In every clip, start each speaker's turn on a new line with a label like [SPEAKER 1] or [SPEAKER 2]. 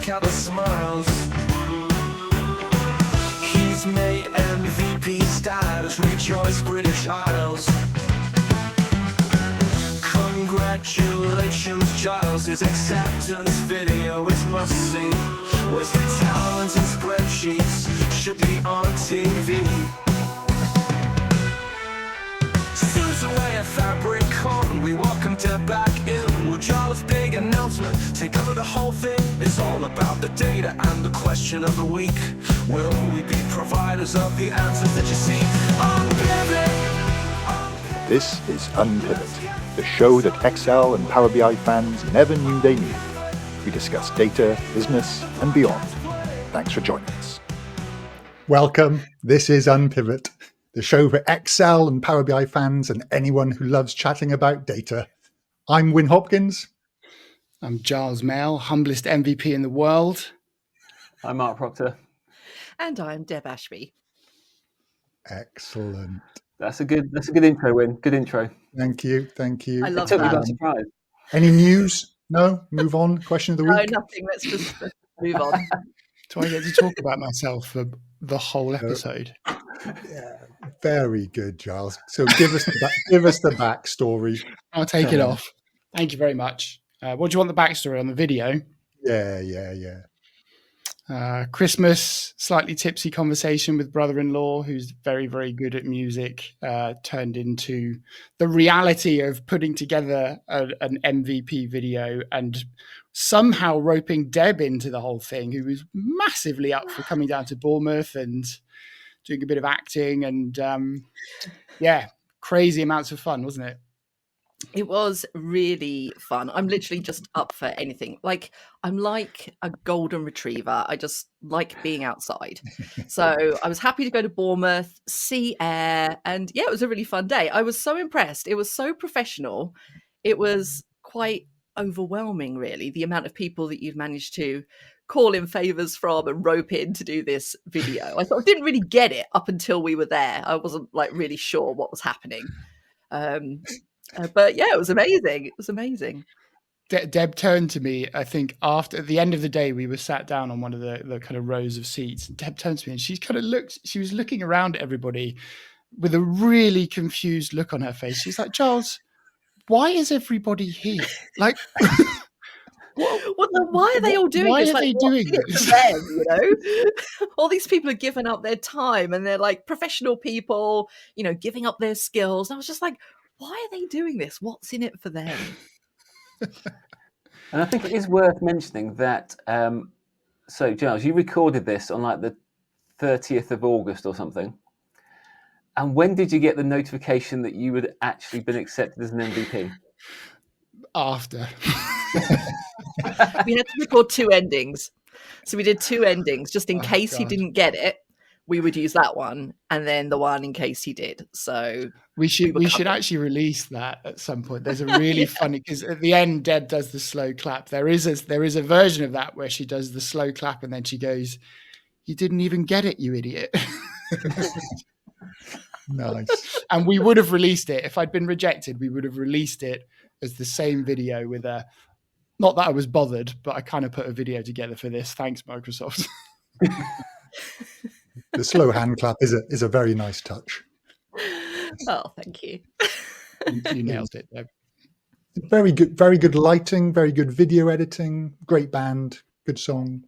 [SPEAKER 1] out the smiles. He's made MVP status, rejoice British Isles. Congratulations, Giles, his acceptance video is must-see. With the talent and spreadsheets, should be on TV. Strips away a fabric con, we welcome Deb back in. Will Giles' big announcement take over the whole thing? It's all about the data and the question of the week. Will we be providers of the answers that you seek? Unpivot!
[SPEAKER 2] This is Unpivot, the show that Excel and Power BI fans never knew they needed. We discuss data, business, and beyond. Thanks for joining us.
[SPEAKER 3] Welcome. This is Unpivot, the show for Excel and Power BI fans and anyone who loves chatting about data. I'm Wyn Hopkins.
[SPEAKER 4] I'm Giles Mail, humblest MVP in the world.
[SPEAKER 5] I'm Mark Proctor.
[SPEAKER 6] And I'm Deb Ashby.
[SPEAKER 3] Excellent.
[SPEAKER 5] That's a good intro, Wyn. Good intro.
[SPEAKER 3] Thank you.
[SPEAKER 6] I love
[SPEAKER 5] It took me
[SPEAKER 6] that.
[SPEAKER 5] by surprise.
[SPEAKER 3] Any news? No? Move on. Question of the
[SPEAKER 6] No,
[SPEAKER 3] week?
[SPEAKER 6] nothing. Let's just move on.
[SPEAKER 4] Do I get to talk about myself for the whole episode?
[SPEAKER 3] Yeah, very good, Giles. So give us the backstory.
[SPEAKER 4] I'll take it off. Thank you very much. What do you want the backstory on the video?
[SPEAKER 3] Yeah.
[SPEAKER 4] Christmas, slightly tipsy conversation with brother-in-law, who's very, very good at music, turned into the reality of putting together an MVP video and somehow roping Deb into the whole thing, who was massively up for coming down to Bournemouth and doing a bit of acting and, crazy amounts of fun, wasn't it?
[SPEAKER 6] It was really fun. I'm literally just up for anything. I'm like a golden retriever. I just like being outside. So I was happy to go to Bournemouth, see air, and it was a really fun day. I was so impressed. It was so professional. It was quite overwhelming, really, the amount of people that you've managed to call in favors from and rope in to do this video. I didn't really get it up until we were there. I wasn't really sure what was happening. But it was amazing. It was amazing.
[SPEAKER 4] Deb turned to me, I think, after at the end of the day, we were sat down on one of the kind of rows of seats. Deb turned to me and she was looking around at everybody with a really confused look on her face. She's like, Giles, why is everybody here? Like,
[SPEAKER 6] why are they all doing
[SPEAKER 4] why
[SPEAKER 6] this?
[SPEAKER 4] Are they doing
[SPEAKER 6] this? Them, all these people are giving up their time and they're like professional people, giving up their skills. And I was just like, why are they doing this? What's in it for them?
[SPEAKER 5] And I think it is worth mentioning that, so Giles, you recorded this on the 30th of August or something. And when did you get the notification that you had actually been accepted as an MVP?
[SPEAKER 4] After.
[SPEAKER 6] We had to record two endings. So we did two endings just in case he didn't get it. We would use that one, and then the one in case he did. So
[SPEAKER 4] we should actually release that at some point. There's a really funny, because at the end, Deb does the slow clap. There is a version of that where she does the slow clap, and then she goes, "You didn't even get it, you idiot."
[SPEAKER 3] Nice.
[SPEAKER 4] And we would have released it if I'd been rejected. We would have released it as the same video with a. Not that I was bothered, but I kind of put a video together for this. Thanks, Microsoft.
[SPEAKER 3] The slow hand clap is a very nice touch.
[SPEAKER 6] Oh, thank you.
[SPEAKER 4] You nailed it, Deb.
[SPEAKER 3] Very good lighting, very good video editing, great band, good song.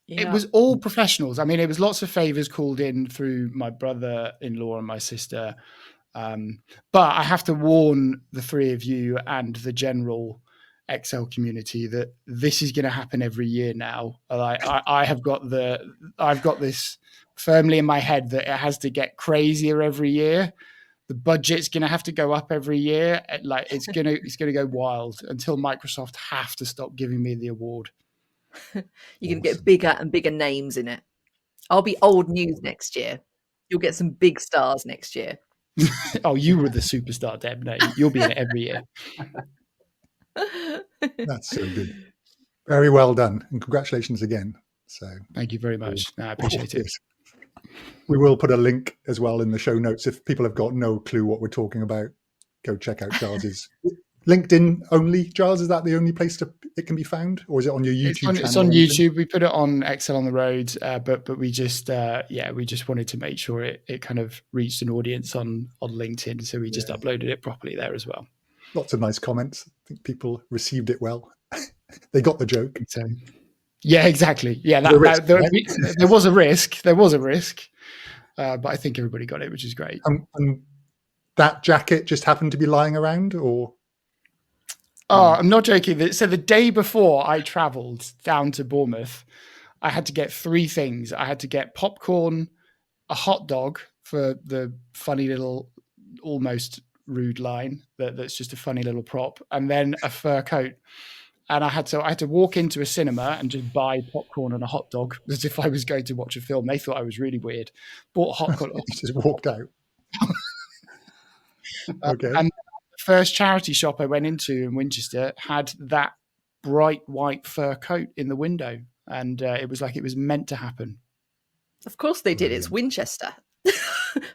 [SPEAKER 6] Yeah.
[SPEAKER 4] It was all professionals. I mean, it was lots of favors called in through my brother-in-law and my sister. But I have to warn the three of you and the general Excel community that this is going to happen every year now. I've got this firmly in my head that it has to get crazier every year. The budget's going to have to go up every year. It's going to go wild until Microsoft have to stop giving me the award.
[SPEAKER 6] You're going to get bigger and bigger names in it. I'll be old news next year. You'll get some big stars next year.
[SPEAKER 4] Oh, you were the superstar, Deb. No, you'll be in it every year.
[SPEAKER 3] That's so good. Very well done. And congratulations again. So
[SPEAKER 4] thank you very much. I appreciate it.
[SPEAKER 3] We will put a link as well in the show notes. If people have got no clue what we're talking about, go check out Giles's LinkedIn only. Giles, is that the only place it can be found, or is it on your YouTube channel?
[SPEAKER 4] It's on YouTube. We put it on Excel on the Road, but we just we just wanted to make sure it kind of reached an audience on LinkedIn, so we just uploaded it properly there as well.
[SPEAKER 3] Lots of nice comments. I think people received it well. They got the joke.
[SPEAKER 4] So, yeah, exactly. Yeah, there was a risk. There was a risk, but I think everybody got it, which is great.
[SPEAKER 3] And that jacket just happened to be lying around, or?
[SPEAKER 4] Oh, I'm not joking. So the day before I travelled down to Bournemouth, I had to get 3 things. I had to get popcorn, a hot dog for the funny little, almost rude line that's just a funny little prop, and then a fur coat. And I had to walk into a cinema and just buy popcorn and a hot dog as if I was going to watch a film. They thought I was really weird. Bought hot dog.
[SPEAKER 3] Just walked out. Okay.
[SPEAKER 4] And the first charity shop I went into in Winchester had that bright white fur coat in the window, and it was like it was meant to happen.
[SPEAKER 6] Of course they did. It's Winchester.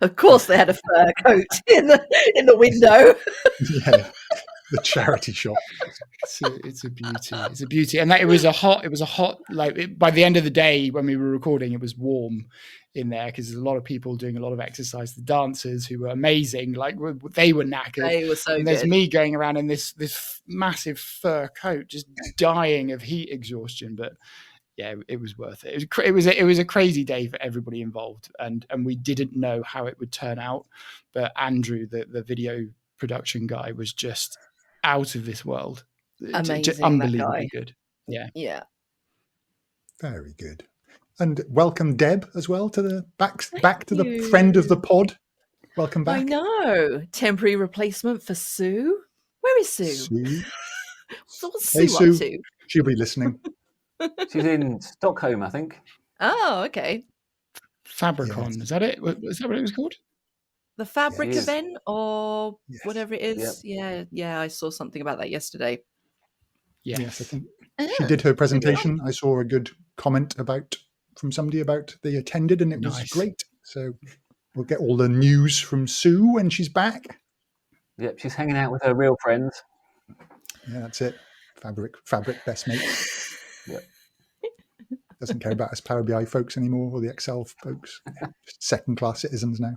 [SPEAKER 6] Of course they had a fur coat in the window.
[SPEAKER 3] Yeah, the charity shop.
[SPEAKER 4] It's a beauty. It's a beauty, and it was a hot. By the end of the day when we were recording, it was warm in there because there's a lot of people doing a lot of exercise. The dancers who were amazing, like they were knackered.
[SPEAKER 6] They were so
[SPEAKER 4] and
[SPEAKER 6] good.
[SPEAKER 4] There's me going around in this massive fur coat, just dying of heat exhaustion. But yeah, it was worth it. It was a crazy day for everybody involved, and we didn't know how it would turn out. But Andrew, the video production guy, was just out of this world.
[SPEAKER 6] Amazing,
[SPEAKER 4] just unbelievably good. Yeah.
[SPEAKER 3] Very good. And welcome Deb as well to the back to the friend of the pod. Welcome back.
[SPEAKER 6] I know. Temporary replacement for Sue. Where is Sue?
[SPEAKER 3] Sue.
[SPEAKER 6] What's
[SPEAKER 3] Hey,
[SPEAKER 6] Sue up to?
[SPEAKER 3] She'll be listening.
[SPEAKER 5] She's in Stockholm, I think.
[SPEAKER 6] Oh, okay.
[SPEAKER 4] Fabricon,
[SPEAKER 3] Yes.
[SPEAKER 4] Is that it? Is that what it was called?
[SPEAKER 6] The fabric
[SPEAKER 5] Yes.
[SPEAKER 6] event or
[SPEAKER 3] Yes.
[SPEAKER 6] whatever it is. Yeah. I saw something about that yesterday.
[SPEAKER 3] Yes, I think
[SPEAKER 6] Oh,
[SPEAKER 3] she did her presentation. I saw a good comment from somebody about they attended, and it was
[SPEAKER 4] Nice.
[SPEAKER 3] great. So we'll get all the news from Sue when she's back.
[SPEAKER 5] Yep, she's hanging out with her real friends.
[SPEAKER 3] Yeah, that's it. Fabric best mates.
[SPEAKER 5] Yep.
[SPEAKER 3] Doesn't care about us Power BI folks anymore, or the Excel folks. Just second-class citizens now.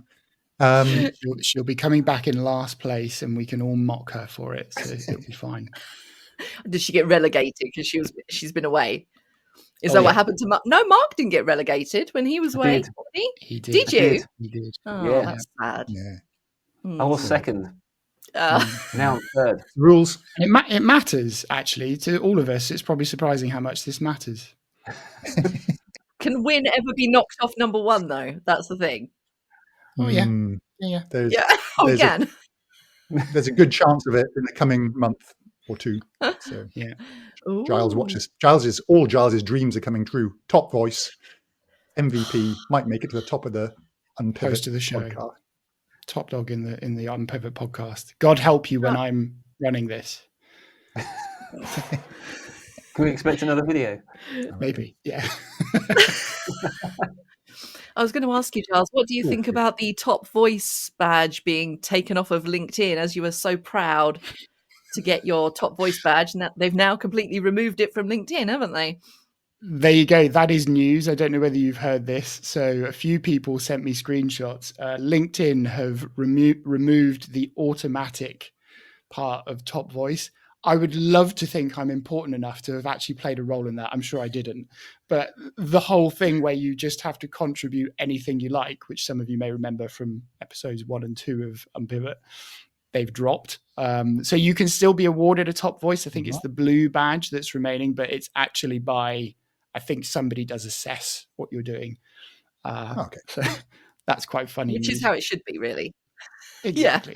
[SPEAKER 4] She'll be coming back in last place, and we can all mock her for it. So it'll be fine.
[SPEAKER 6] Did she get relegated because she's been away? Is that what happened to Mark? No, Mark didn't get relegated when he was away.
[SPEAKER 5] did.
[SPEAKER 4] He did.
[SPEAKER 6] Did you?
[SPEAKER 4] He did.
[SPEAKER 6] Oh,
[SPEAKER 5] Yeah.
[SPEAKER 6] that's sad.
[SPEAKER 3] Yeah.
[SPEAKER 5] I was second.
[SPEAKER 6] Uh,
[SPEAKER 5] Now I'm third.
[SPEAKER 3] Rules.
[SPEAKER 4] It matters actually to all of us. It's probably surprising how much this matters.
[SPEAKER 6] Can Win ever be knocked off number 1 though? That's the thing.
[SPEAKER 4] Oh yeah,
[SPEAKER 3] Mm,
[SPEAKER 4] yeah.
[SPEAKER 3] There's,
[SPEAKER 6] Yeah. Oh,
[SPEAKER 3] There's a-
[SPEAKER 6] again.
[SPEAKER 3] there's a good chance of it in the coming month or 2. So Giles watches. All Giles's dreams are coming true. Top voice, MVP, might make it to the top of the Unpivot
[SPEAKER 4] Host of the show.
[SPEAKER 3] podcast.
[SPEAKER 4] Top dog in the Unpivot podcast. God help you when I'm running this.
[SPEAKER 5] Can we expect another video?
[SPEAKER 4] Maybe, yeah.
[SPEAKER 6] I was going to ask you, Giles, what do you think about the top voice badge being taken off of LinkedIn, as you were so proud to get your top voice badge, and that they've now completely removed it from LinkedIn, haven't they?
[SPEAKER 4] There you go. That is news. I don't know whether you've heard this. So a few people sent me screenshots. LinkedIn have removed the automatic part of top voice. I would love to think I'm important enough to have actually played a role in that. I'm sure I didn't. But the whole thing where you just have to contribute anything you like, which some of you may remember from episodes 1 and 2 of Unpivot, they've dropped. So you can still be awarded a top voice. I think it's the blue badge that's remaining, but it's actually by, I think somebody does assess what you're doing.
[SPEAKER 3] Okay.
[SPEAKER 4] So that's quite funny.
[SPEAKER 6] Which is how it should be, really.
[SPEAKER 4] Exactly.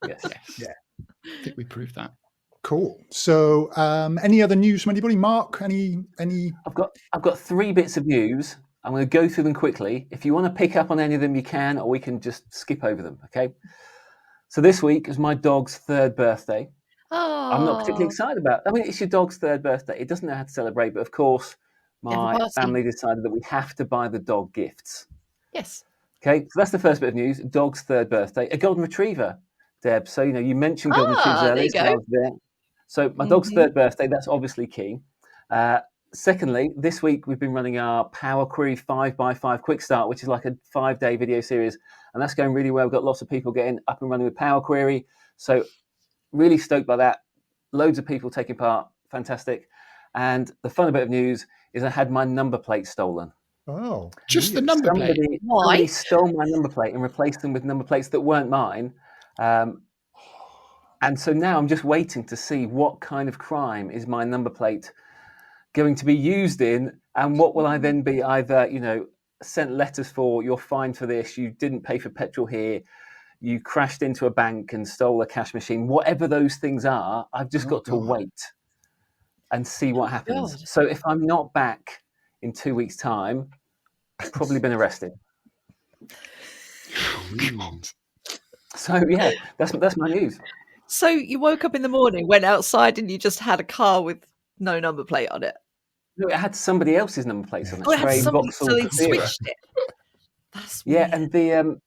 [SPEAKER 5] Yes.
[SPEAKER 3] Yeah.
[SPEAKER 4] I think we proved that.
[SPEAKER 3] Cool. So, any other news from anybody? Mark, any?
[SPEAKER 5] I've got 3 bits of news. I'm going to go through them quickly. If you want to pick up on any of them, you can, or we can just skip over them. Okay. So this week is my dog's 3rd birthday.
[SPEAKER 6] Oh,
[SPEAKER 5] I'm not particularly excited about. I mean, it's your dog's 3rd birthday. It doesn't know how to celebrate, but of course, my family decided that we have to buy the dog gifts.
[SPEAKER 6] Yes.
[SPEAKER 5] Okay, so that's the first bit of news. Dog's 3rd birthday. A golden retriever, Deb. So you mentioned golden retrievers
[SPEAKER 6] there
[SPEAKER 5] earlier.
[SPEAKER 6] you
[SPEAKER 5] So
[SPEAKER 6] go.
[SPEAKER 5] I was there. So my dog's third birthday, that's obviously key. Secondly, this week we've been running our Power Query 5x5 Quick Start, which is like a 5-day video series, and that's going really well. We've got lots of people getting up and running with Power Query, so really stoked by that. Loads of people taking part, fantastic. And the fun bit of news is I had my number plate stolen.
[SPEAKER 3] Oh,
[SPEAKER 4] Just the number plate.
[SPEAKER 5] Somebody stole my number plate and replaced them with number plates that weren't mine. And so now I'm just waiting to see what kind of crime is my number plate going to be used in, and what will I then be either, sent letters for, you're fined for this, you didn't pay for petrol here, you crashed into a bank and stole a cash machine, whatever those things are, I've just got to wait and see what happens.
[SPEAKER 6] God.
[SPEAKER 5] So if I'm not back in 2 weeks' time, I've probably been arrested. So yeah, that's my news.
[SPEAKER 6] So you woke up in the morning, went outside, and you just had a car with no number plate on it.
[SPEAKER 5] No, it had somebody else's number plates on it.
[SPEAKER 6] Oh, it had
[SPEAKER 5] Trey
[SPEAKER 6] somebody,
[SPEAKER 5] Vauxhall
[SPEAKER 6] so they
[SPEAKER 5] Zero.
[SPEAKER 6] switched it. That's weird.
[SPEAKER 5] Yeah, and the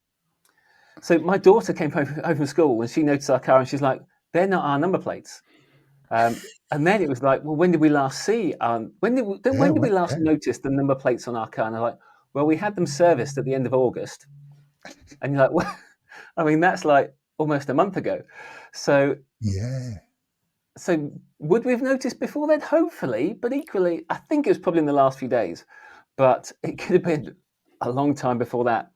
[SPEAKER 5] so my daughter came home from school and she noticed our car and she's like, "They're not our number plates." And then it was like, "Well, when did we last see? When did we last notice the number plates on our car?" And I'm like, "Well, we had them serviced at the end of August." And you're like, "Well, I mean, that's like almost a month ago." So
[SPEAKER 3] yeah.
[SPEAKER 5] So would we have noticed before then? Hopefully, but equally, I think it was probably in the last few days. But it could have been a long time before that.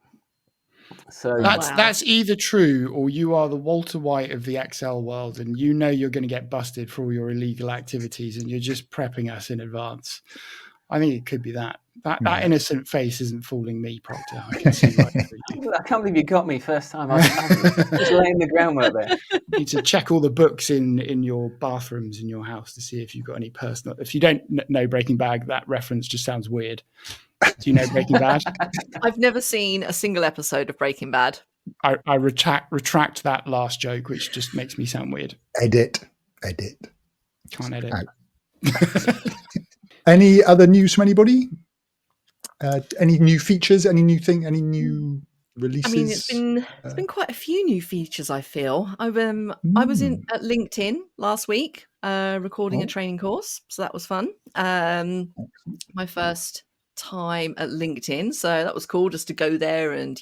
[SPEAKER 5] So
[SPEAKER 4] that's either true, or you are the Walter White of the Excel world, and you know you're going to get busted for all your illegal activities, and you're just prepping us in advance. I think it could be that. That innocent face isn't fooling me, Proctor. I can see right through you.
[SPEAKER 5] I can't believe you got me first time. I was just laying the groundwork there.
[SPEAKER 4] You need to check all the books in your bathrooms in your house to see if you've got any personal. If you don't know Breaking Bad, that reference just sounds weird. Do you know Breaking Bad?
[SPEAKER 6] I've never seen a single episode of Breaking Bad.
[SPEAKER 4] I retract that last joke, which just makes me sound weird.
[SPEAKER 3] Edit.
[SPEAKER 4] Can't edit.
[SPEAKER 3] Any other news from anybody? Any new features? Any new releases?
[SPEAKER 6] I mean, it's been quite a few new features. I feel I was at LinkedIn last week recording a training course, so that was fun. My first time at LinkedIn, so that was cool just to go there and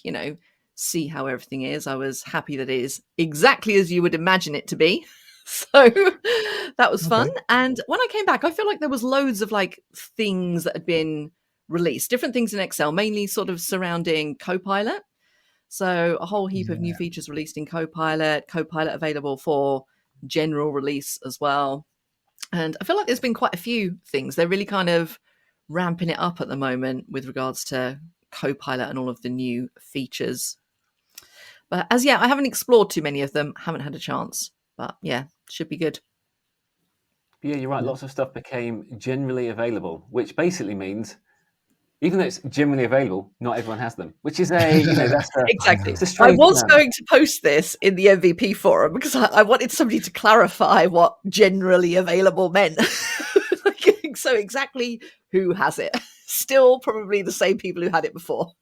[SPEAKER 6] see how everything is. I was happy that it is exactly as you would imagine it to be. So that was fun. And when I came back, I feel like there was loads of things that had been released, different things in Excel, mainly sort of surrounding Copilot. So a whole heap of new features released in Copilot available for general release as well. And I feel like there's been quite a few things. They're really kind of ramping it up at the moment with regards to Copilot and all of the new features. But I haven't explored too many of them, haven't had a chance. But yeah, should be good.
[SPEAKER 5] Yeah, you're right. Lots of stuff became generally available, which basically means, even though it's generally available, not everyone has them, which is
[SPEAKER 6] exactly.
[SPEAKER 5] It's a
[SPEAKER 6] I was going to post this in the MVP forum because I wanted somebody to clarify what generally available meant. So exactly who has it? Still probably the same people who had it before.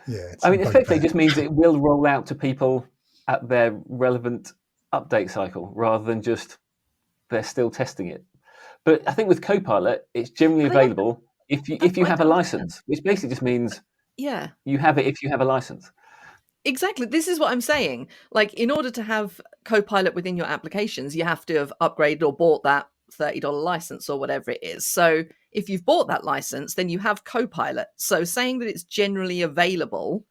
[SPEAKER 3] Yeah.
[SPEAKER 5] I mean, effectively, it just means it will roll out to people at their relevant update cycle rather than just they're still testing it. But I think with Copilot, it's generally available if you have a license, which basically just means you have it if you have a license.
[SPEAKER 6] Exactly. This is what I'm saying. In order to have Copilot within your applications, you have to have upgraded or bought that $30 license or whatever it is. So if you've bought that license, then you have Copilot. So saying that it's generally available,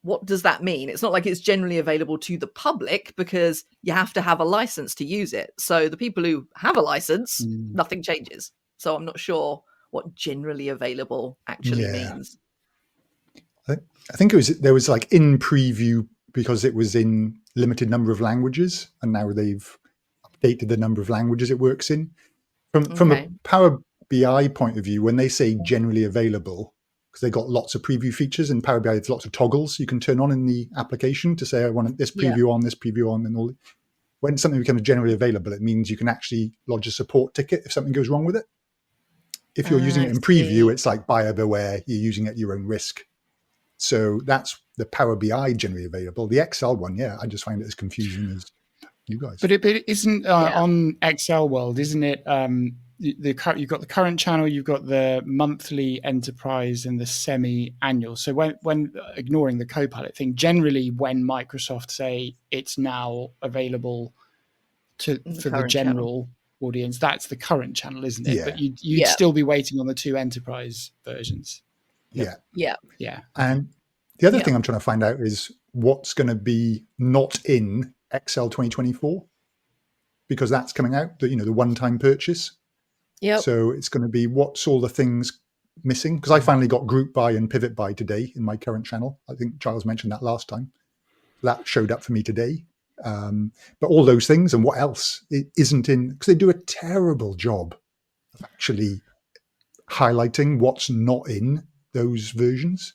[SPEAKER 6] what does that mean? It's not like it's generally available to the public because you have to have a license to use it. So the people who have a license, nothing changes. So I'm not sure what generally available actually means.
[SPEAKER 3] I think there was in preview because it was in limited number of languages, and now they've updated the number of languages it works in. From a Power BI point of view, when they say generally available, because they got lots of preview features in Power BI, there's lots of toggles you can turn on in the application to say I want this preview on, this preview on, and all. When something becomes generally available, it means you can actually lodge a support ticket if something goes wrong with it. If you're using it in preview, it's like buyer beware, you're using it at your own risk. So that's the Power BI generally available. The Excel one, I just find it as confusing as you guys.
[SPEAKER 4] But it isn't on Excel World, isn't it? You've got the current channel, you've got the monthly enterprise and the semi-annual. So when ignoring the Copilot thing, generally when Microsoft say it's now available for the general audience, that's the current channel, isn't it?
[SPEAKER 3] Yeah.
[SPEAKER 4] But you'd still be waiting on the 2 enterprise versions.
[SPEAKER 3] Yeah.
[SPEAKER 4] And
[SPEAKER 3] the other thing I'm trying to find out is what's going to be not in Excel 2024, because that's coming out, the one-time purchase.
[SPEAKER 6] Yeah.
[SPEAKER 3] So it's going to be what's all the things missing, because I finally got group by and pivot by today in my current channel. I think Giles mentioned that last time. That showed up for me today. But all those things and what else isn't in, because they do a terrible job of actually highlighting what's not in those versions.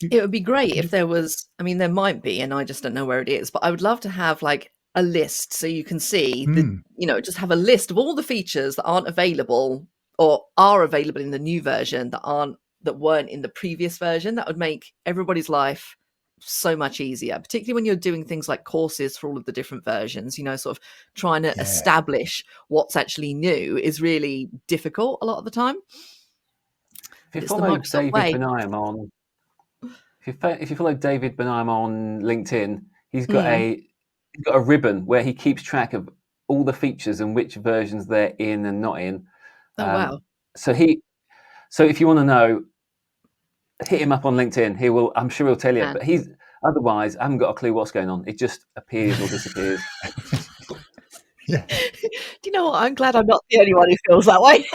[SPEAKER 6] It would be great if there was, I mean, there might be, and I just don't know where it is, but I would love to have like a list so you can see, just have a list of all the features that aren't available or are available in the new version that weren't in the previous version. That would make everybody's life so much easier, particularly when you're doing things like courses for all of the different versions. Sort of trying to establish what's actually new is really difficult a lot of the time.
[SPEAKER 5] If you follow David Benayem on, if you follow David Benayem on LinkedIn, he's got a ribbon where he keeps track of all the features and which versions they're in and not in.
[SPEAKER 6] Oh wow!
[SPEAKER 5] So if you want to know, hit him up on LinkedIn. I'm sure he'll tell you. But otherwise, I haven't got a clue what's going on. It just appears or disappears.
[SPEAKER 3] Yeah.
[SPEAKER 6] Do you know what? I'm glad I'm not the only one who feels that way.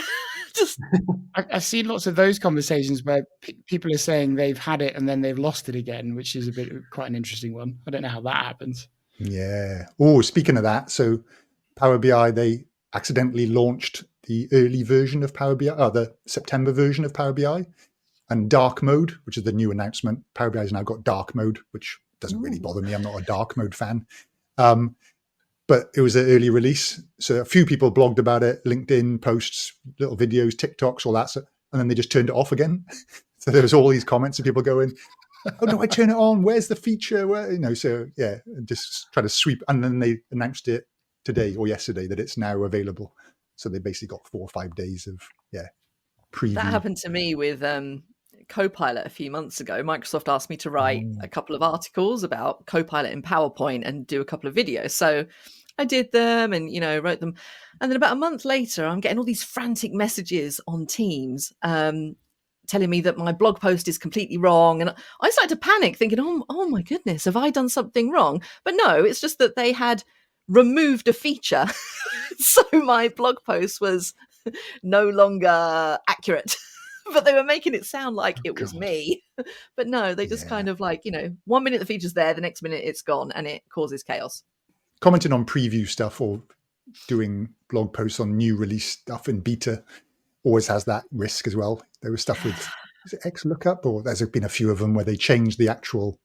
[SPEAKER 4] I've seen lots of those conversations where people are saying they've had it and then they've lost it again, which is quite an interesting one. I don't know how that happens.
[SPEAKER 3] Yeah. Oh, speaking of that, so Power BI, they accidentally launched the early version of Power BI, the September version of Power BI, and dark mode, which is the new announcement. Power BI has now got dark mode, which doesn't really bother me. I'm not a dark mode fan. But it was an early release. So a few people blogged about it, LinkedIn posts, little videos, TikToks, all that stuff. And then they just turned it off again. So there was all these comments of people going, oh no, I turn it on. Where's the feature? So yeah, just try to sweep. And then they announced it today or yesterday that it's now available. So they basically got 4 or 5 days of, preview.
[SPEAKER 6] That happened to me with Copilot a few months ago. Microsoft asked me to write a couple of articles about Copilot in PowerPoint and do a couple of videos. So I did them and, wrote them. And then about a month later, I'm getting all these frantic messages on Teams telling me that my blog post is completely wrong. And I started to panic thinking, oh my goodness, have I done something wrong? But no, it's just that they had removed a feature. So my blog post was no longer accurate. But they were making it sound like it was me. But no, they just kind of 1 minute the feature's there, the next minute it's gone, and it causes chaos.
[SPEAKER 3] Commenting on preview stuff or doing blog posts on new release stuff in beta always has that risk as well. There was stuff with XLOOKUP, or there's been a few of them where they changed the actual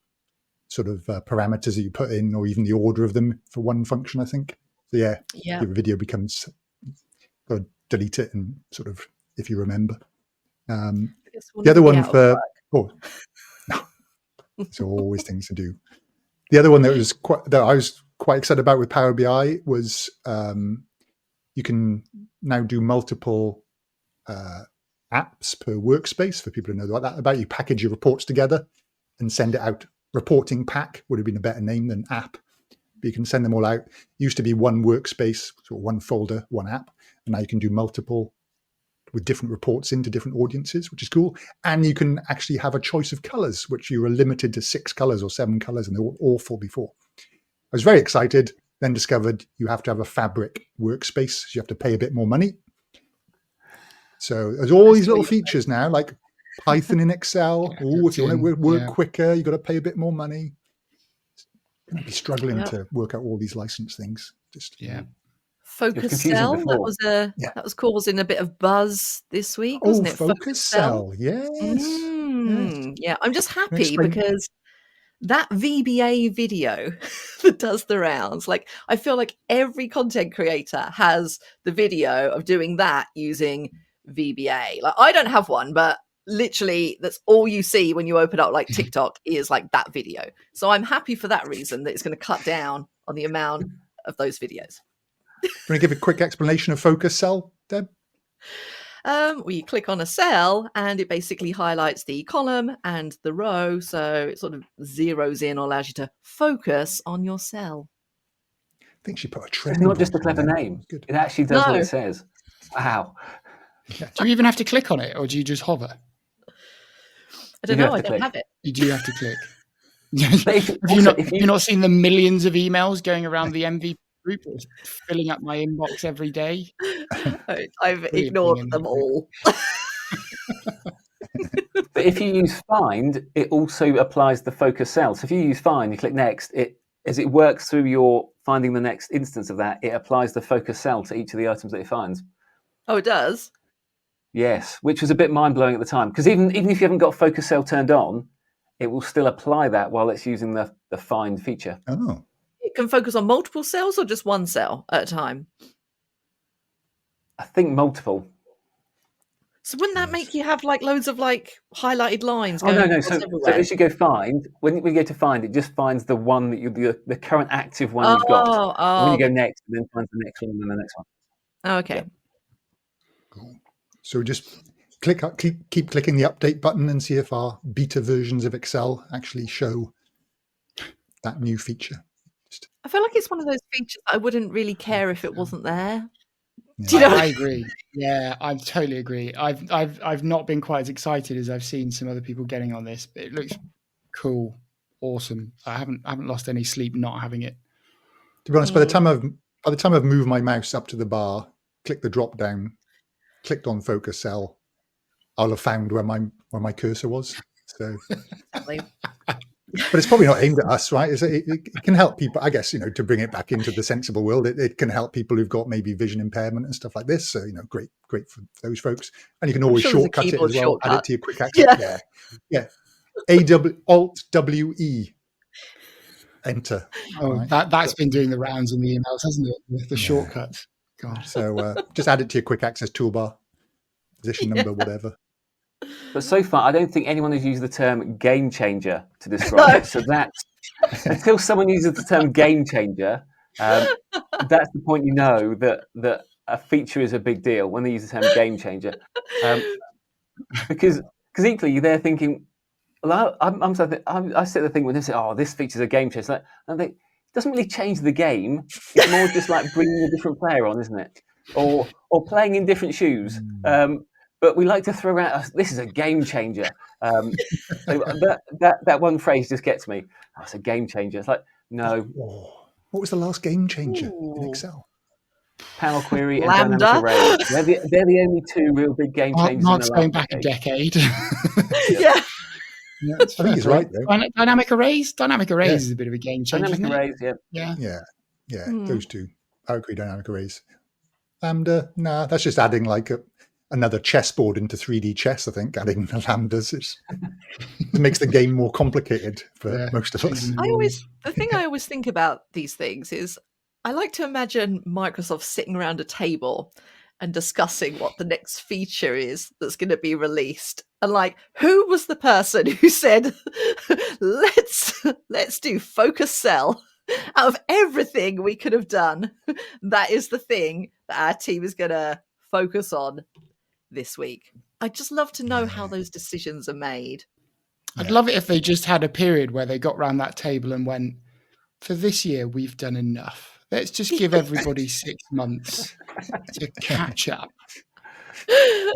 [SPEAKER 3] sort of parameters that you put in, or even the order of them for one function, I think. So your video becomes, got to delete it and sort of, if you remember. The other one there's always things to do. The other one that I was quite excited about with Power BI was you can now do multiple apps per workspace. For people who know about you package your reports together and send it out. Reporting pack would have been a better name than app, but you can send them all out. It used to be one workspace, so one folder, one app, and now you can do multiple with different reports into different audiences, which is cool. And you can actually have a choice of colors, which you were limited to 6 colors or 7 colors, and they were awful before. I was very excited, then discovered you have to have a fabric workspace. So you have to pay a bit more money. So there's all these little features now, like Python in Excel. If you want to work quicker, you've got to pay a bit more money. You're going to be struggling to work out all these license things.
[SPEAKER 6] Focus Cell, that was causing a bit of buzz this week, wasn't it?
[SPEAKER 3] Focus Cell, yes.
[SPEAKER 6] Yeah, I'm just happy because that VBA video that does the rounds, I feel like every content creator has the video of doing that using VBA. I don't have one, but literally that's all you see when you open up TikTok is that video. So I'm happy for that reason, that it's going to cut down on the amount of those videos.
[SPEAKER 3] Want to give a quick explanation of focus cell, Deb?
[SPEAKER 6] Well, you click on a cell and it basically highlights the column and the row. So it sort of zeroes in or allows you to focus on your cell.
[SPEAKER 3] I think she put a
[SPEAKER 5] It's
[SPEAKER 3] training.
[SPEAKER 5] not just a
[SPEAKER 3] board
[SPEAKER 5] clever
[SPEAKER 3] in there.
[SPEAKER 5] name.
[SPEAKER 3] Good.
[SPEAKER 5] It actually does what
[SPEAKER 6] No.
[SPEAKER 5] it says. Wow.
[SPEAKER 4] Do you even have to click on it, or do you just hover?
[SPEAKER 6] I don't
[SPEAKER 5] You
[SPEAKER 6] know.
[SPEAKER 5] have
[SPEAKER 6] I
[SPEAKER 5] to
[SPEAKER 6] don't
[SPEAKER 5] click.
[SPEAKER 6] have it.
[SPEAKER 4] You do have to click.
[SPEAKER 5] But if-
[SPEAKER 4] have
[SPEAKER 5] also,
[SPEAKER 4] you not,
[SPEAKER 5] if
[SPEAKER 4] have
[SPEAKER 5] you-
[SPEAKER 4] you not seen the millions of emails going around the MVP group, filling up my inbox every day?
[SPEAKER 6] I've
[SPEAKER 4] Brilliant
[SPEAKER 6] ignored
[SPEAKER 4] thing in
[SPEAKER 6] them
[SPEAKER 4] there.
[SPEAKER 6] all.
[SPEAKER 5] But if you use find, it also applies the focus cell. So if you use find, you click next, as it works through your finding the next instance of that, it applies the focus cell to each of the items that it finds.
[SPEAKER 6] Oh, it does?
[SPEAKER 5] Yes, which was a bit mind-blowing at the time. Because even if you haven't got focus cell turned on, it will still apply that while it's using the find feature.
[SPEAKER 3] Oh,
[SPEAKER 6] It can focus on multiple cells or just one cell at a time?
[SPEAKER 5] I think multiple.
[SPEAKER 6] So wouldn't that make you have like loads of like highlighted lines
[SPEAKER 5] Oh,
[SPEAKER 6] going
[SPEAKER 5] no.
[SPEAKER 6] across
[SPEAKER 5] So
[SPEAKER 6] everywhere?
[SPEAKER 5] as you go find, when you go to find, it just finds the one that the current active one you've got. And when you go next, it then finds the next one and the next one.
[SPEAKER 6] Oh, okay.
[SPEAKER 5] Yeah.
[SPEAKER 3] cool. So just keep clicking the update button and see if our beta versions of Excel actually show that new feature.
[SPEAKER 6] I feel like it's one of those features I wouldn't really care if it wasn't there.
[SPEAKER 3] Yeah.
[SPEAKER 6] Do you know?
[SPEAKER 4] I agree. Yeah, I totally agree. I've not been quite as excited as I've seen some other people getting on this, but it looks cool, awesome. I haven't lost any sleep not having it.
[SPEAKER 3] To be honest, by the time I've moved my mouse up to the bar, clicked the drop down, clicked on focus cell, I'll have found where my cursor was. So,
[SPEAKER 6] Exactly.
[SPEAKER 3] but it's probably not aimed at us, right? It can help people, I guess, to bring it back into the sensible world. It can help people who've got maybe vision impairment and stuff like this. So, great for those folks. And you can always
[SPEAKER 6] sure there's a
[SPEAKER 3] shortcut it
[SPEAKER 6] keyboard
[SPEAKER 3] as well. Add it
[SPEAKER 6] shortcut.
[SPEAKER 3] to your quick access. Yeah. Alt W E. Enter.
[SPEAKER 4] Oh,
[SPEAKER 3] right?
[SPEAKER 4] that's been doing the rounds in the emails, hasn't it? The shortcuts. God.
[SPEAKER 3] So just add it to your quick access toolbar, position number, whatever.
[SPEAKER 5] But so far, I don't think anyone has used the term game changer to describe it. So that's until someone uses the term game changer, that's the point that a feature is a big deal when they use the term game changer. Because equally, you're there thinking, well, I sit there thinking when they say, "Oh, this feature's a game changer," and they, it doesn't really change the game. It's more just like bringing a different player on, isn't it? Or playing in different shoes. But we like to throw around, this is a game changer. So that one phrase just gets me. Oh, it's a game changer. It's like, no.
[SPEAKER 3] Oh, what was the last game changer in Excel?
[SPEAKER 5] Panel query and
[SPEAKER 6] Lambda.
[SPEAKER 5] dynamic array. They're the only two real big game changers.
[SPEAKER 4] Mark's
[SPEAKER 5] in the
[SPEAKER 4] going
[SPEAKER 5] last
[SPEAKER 4] back a
[SPEAKER 5] decade.
[SPEAKER 4] decade.
[SPEAKER 6] Yeah.
[SPEAKER 4] Yeah,
[SPEAKER 3] I think he's right, though.
[SPEAKER 4] Dynamic arrays
[SPEAKER 3] Yeah.
[SPEAKER 4] is a bit of a game changer.
[SPEAKER 5] Dynamic
[SPEAKER 4] Isn't it?
[SPEAKER 5] arrays, yeah.
[SPEAKER 3] Yeah, those two. I agree, dynamic arrays. Lambda, nah, that's just adding like another chessboard into 3D chess, I think, adding the lambdas. It makes the game more complicated for most of us.
[SPEAKER 6] The thing I always think about these things is I like to imagine Microsoft sitting around a table and discussing what the next feature is that's going to be released. And like, who was the person who said, let's do focus cell? Out of everything we could have done, that is the thing that our team is going to focus on this week. I'd just love to know how those decisions are made.
[SPEAKER 4] I'd love it if they just had a period where they got round that table and went, for this year, we've done enough. Let's just give everybody 6 months to catch up.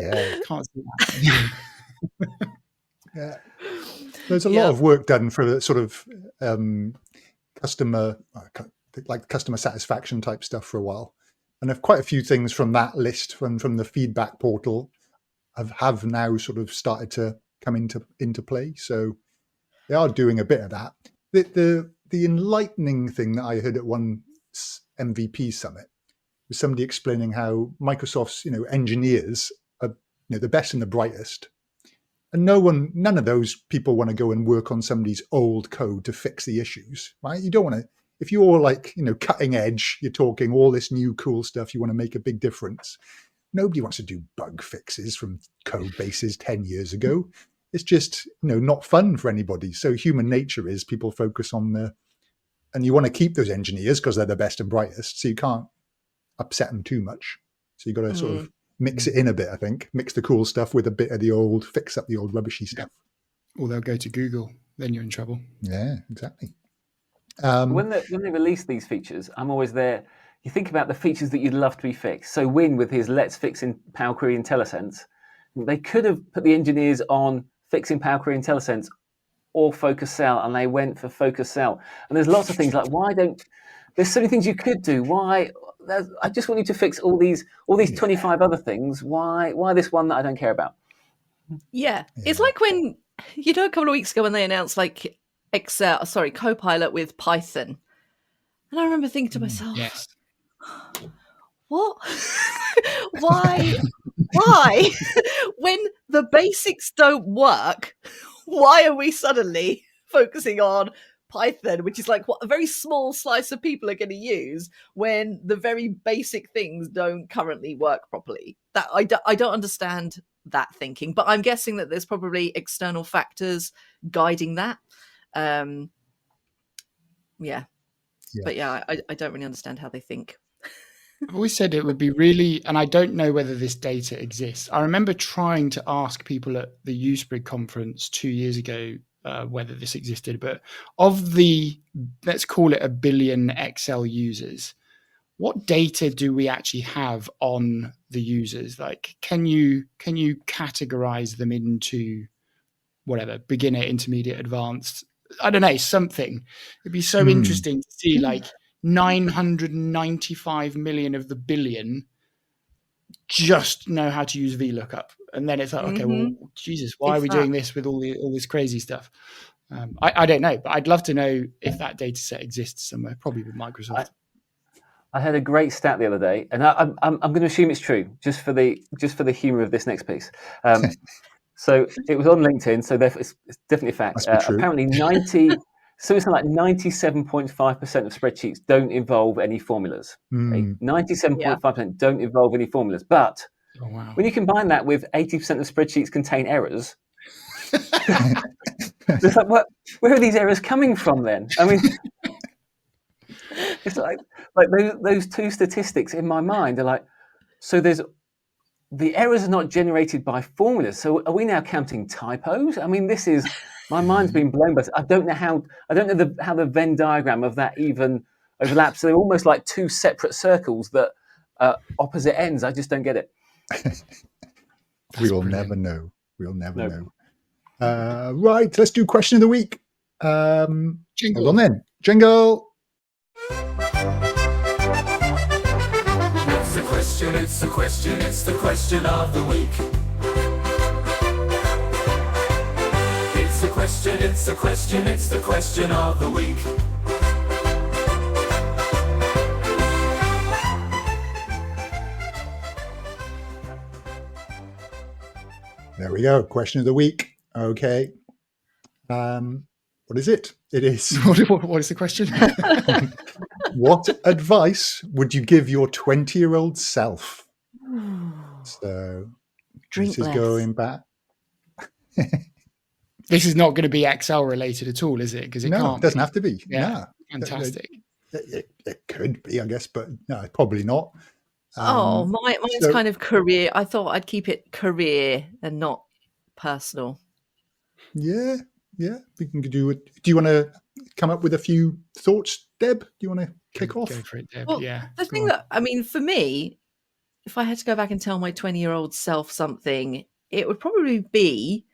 [SPEAKER 3] Yeah.
[SPEAKER 4] Can't see that.
[SPEAKER 3] Yeah. There's a lot of work done for the sort of customer satisfaction type stuff for a while. And quite a few things from that list from the feedback portal have now sort of started to come into play. So they are doing a bit of that. The enlightening thing that I heard at one MVP summit was somebody explaining how Microsoft's engineers are the best and the brightest, and none of those people want to go and work on somebody's old code to fix the issues, right? You don't want to. If you're like cutting edge, you're talking all this new cool stuff, you want to make a big difference. Nobody wants to do bug fixes from code bases 10 years ago. It's just not fun for anybody. So human nature is people focus on the and you want to keep those engineers because they're the best and brightest, so you can't upset them too much. So you've got to sort of mix it in a bit, I think. Mix the cool stuff with a bit of the old, fix up the old rubbishy stuff.
[SPEAKER 4] Or they'll go to Google, then you're in trouble.
[SPEAKER 3] Yeah, exactly.
[SPEAKER 5] When they release these features, I'm always there. You think about the features that you'd love to be fixed. So Win with his Let's Fix in Power Query IntelliSense, they could have put the engineers on fixing Power Query IntelliSense or Focus Cell, and they went for Focus Cell. And there's lots of things like, there's so many things you could do. Why? I just want you to fix all these 25 other things. Why this one that I don't care about?
[SPEAKER 6] Yeah. It's like when, a couple of weeks ago when they announced like Copilot with Python. And I remember thinking to myself,
[SPEAKER 4] Yes.
[SPEAKER 6] What? Why? When the basics don't work, why are we suddenly focusing on Python, which is like what a very small slice of people are going to use when the very basic things don't currently work properly? That I don't understand that thinking, but I'm guessing that there's probably external factors guiding that. But I don't really understand how they think.
[SPEAKER 4] I've always said it would be really, and I don't know whether this data exists. I remember trying to ask people at the Usbrid conference 2 years ago whether this existed, but of the, let's call it 1 billion Excel users, what data do we actually have on the users? Like, can you categorize them into whatever, beginner, intermediate, advanced? I don't know, something. It'd be so interesting to see like 995 million of the billion just know how to use VLOOKUP. And then it's like, okay, well, Jesus, why are we doing this with all this crazy stuff? I don't know, but I'd love to know if that data set exists somewhere, probably with Microsoft.
[SPEAKER 5] I had a great stat the other day, and I'm going to assume it's true, just for the humor of this next piece. So it was on LinkedIn, so therefore it's definitely a fact. Apparently 97.5% of spreadsheets don't involve any formulas. Okay? 97.5% don't involve any formulas. But when you combine that with 80% of spreadsheets contain errors, it's like, where are these errors coming from then? I mean, it's like those two statistics in my mind are like, so the errors are not generated by formulas. So are we now counting typos? I mean, this is, my mind's been blown, but I don't know how the Venn diagram of that even overlaps. So they're almost like two separate circles that are opposite ends. I just don't get it.
[SPEAKER 3] We'll never know. We'll never know. Right, let's do question of the week. Hold on then. Jingle.
[SPEAKER 1] It's the question of the week. It's the question of the week.
[SPEAKER 3] There we go. Question of the week. Okay. What is it? It is.
[SPEAKER 4] What is the question?
[SPEAKER 3] What advice would you give your 20-year-old self? So
[SPEAKER 6] Drink
[SPEAKER 3] this is
[SPEAKER 6] less.
[SPEAKER 3] going back.
[SPEAKER 4] This is not going to be Excel related at all, is it? Because it can't.
[SPEAKER 3] It doesn't have to be.
[SPEAKER 4] Yeah,
[SPEAKER 3] no.
[SPEAKER 4] Fantastic.
[SPEAKER 3] It could be, I guess, but no, probably not.
[SPEAKER 6] Mine's kind of career. I thought I'd keep it career and not personal.
[SPEAKER 3] Yeah. We can do it. Do you want to come up with a few thoughts, Deb? Do you want to kick off?
[SPEAKER 4] Go for it, Deb.
[SPEAKER 6] Well,
[SPEAKER 4] yeah.
[SPEAKER 6] The thing that, I mean, for me, if I had to go back and tell my 20-year-old self something, it would probably be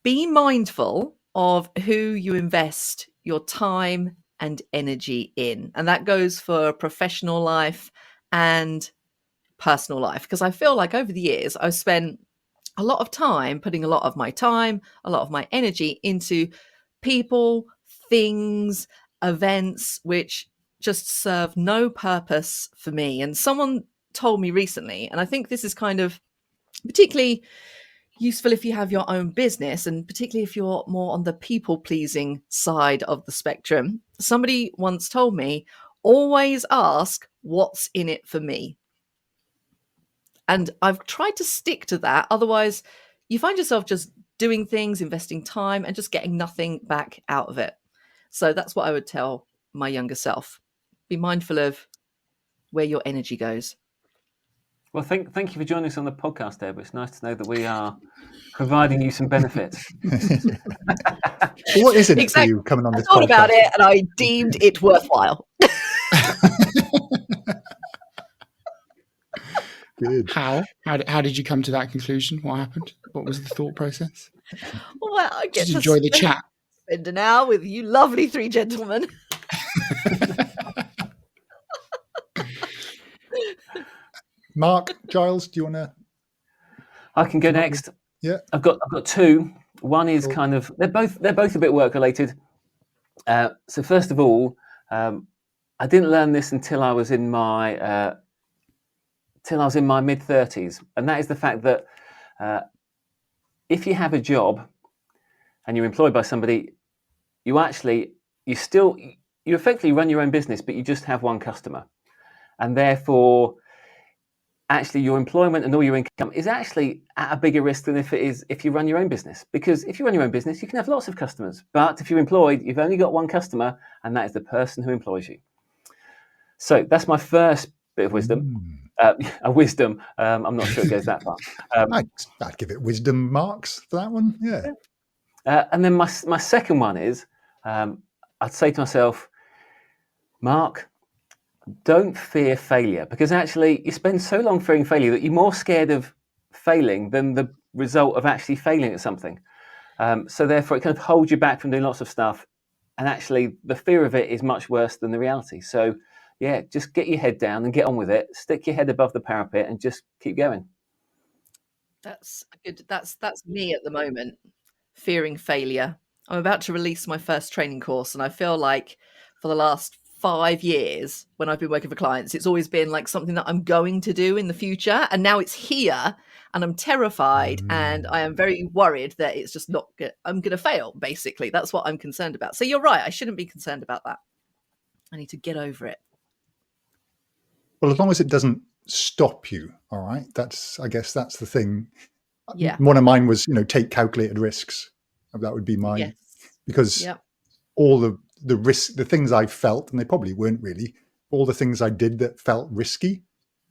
[SPEAKER 6] mindful of who you invest your time and energy in. And that goes for professional life and personal life. Because I feel like over the years, I've spent a lot of time putting a lot of my time, a lot of my energy into people, things, events, which just serve no purpose for me. And someone told me recently, and I think this is kind of particularly useful if you have your own business, and particularly if you're more on the people-pleasing side of the spectrum. Somebody once told me, always ask what's in it for me. And I've tried to stick to that. Otherwise, you find yourself just doing things, investing time, and just getting nothing back out of it. So that's what I would tell my younger self. Be mindful of where your energy goes.
[SPEAKER 5] Well, thank you for joining us on the podcast, Deb. It's nice to know that we are providing you some benefits.
[SPEAKER 3] What is in it for
[SPEAKER 6] Exactly.
[SPEAKER 3] you coming on
[SPEAKER 6] I
[SPEAKER 3] this
[SPEAKER 6] thought
[SPEAKER 3] podcast?
[SPEAKER 6] about it and I deemed it worthwhile.
[SPEAKER 3] Good.
[SPEAKER 4] How did you come to that conclusion? What happened? What was the thought process?
[SPEAKER 6] Well, I get
[SPEAKER 4] Just
[SPEAKER 6] to
[SPEAKER 4] enjoy the chat.
[SPEAKER 6] spend an hour with you lovely three gentlemen.
[SPEAKER 3] Mark, Giles, do you want to?
[SPEAKER 5] I can go next.
[SPEAKER 3] Yeah.
[SPEAKER 5] I've got two. One is
[SPEAKER 3] Cool.
[SPEAKER 5] kind of they're both a bit work related. So first of all, I didn't learn this until I was in my mid-30s, and that is the fact that if you have a job and you're employed by somebody, you effectively run your own business, but you just have one customer, and therefore actually your employment and all your income is actually at a bigger risk than if you run your own business. Because if you run your own business, you can have lots of customers, but if you're employed, you've only got one customer, and that is the person who employs you. So that's my first bit of wisdom. A wisdom. I'm not sure it goes that far.
[SPEAKER 3] I'd give it wisdom marks for that one. Yeah.
[SPEAKER 5] And then my second one is, I'd say to myself, Mark, don't fear failure, because actually you spend so long fearing failure that you're more scared of failing than the result of actually failing at something. So therefore it kind of holds you back from doing lots of stuff, and actually the fear of it is much worse than the reality. So yeah, just get your head down and get on with it. Stick your head above the parapet and just keep going.
[SPEAKER 6] That's good. That's me at the moment, fearing failure. I'm about to release my first training course, and I feel like for the last 5 years when I've been working for clients, it's always been like something that I'm going to do in the future, and now it's here and I'm terrified and I am very worried that it's just not good. I'm going to fail, basically. That's what I'm concerned about. So you're right, I shouldn't be concerned about that. I need to get over it.
[SPEAKER 3] Well, as long as it doesn't stop you, all right. I guess that's the thing.
[SPEAKER 6] Yeah.
[SPEAKER 3] One of mine was, take calculated risks. That would be mine.
[SPEAKER 6] Yes.
[SPEAKER 3] Because all the risk, the things I felt, and they probably weren't really, all the things I did that felt risky,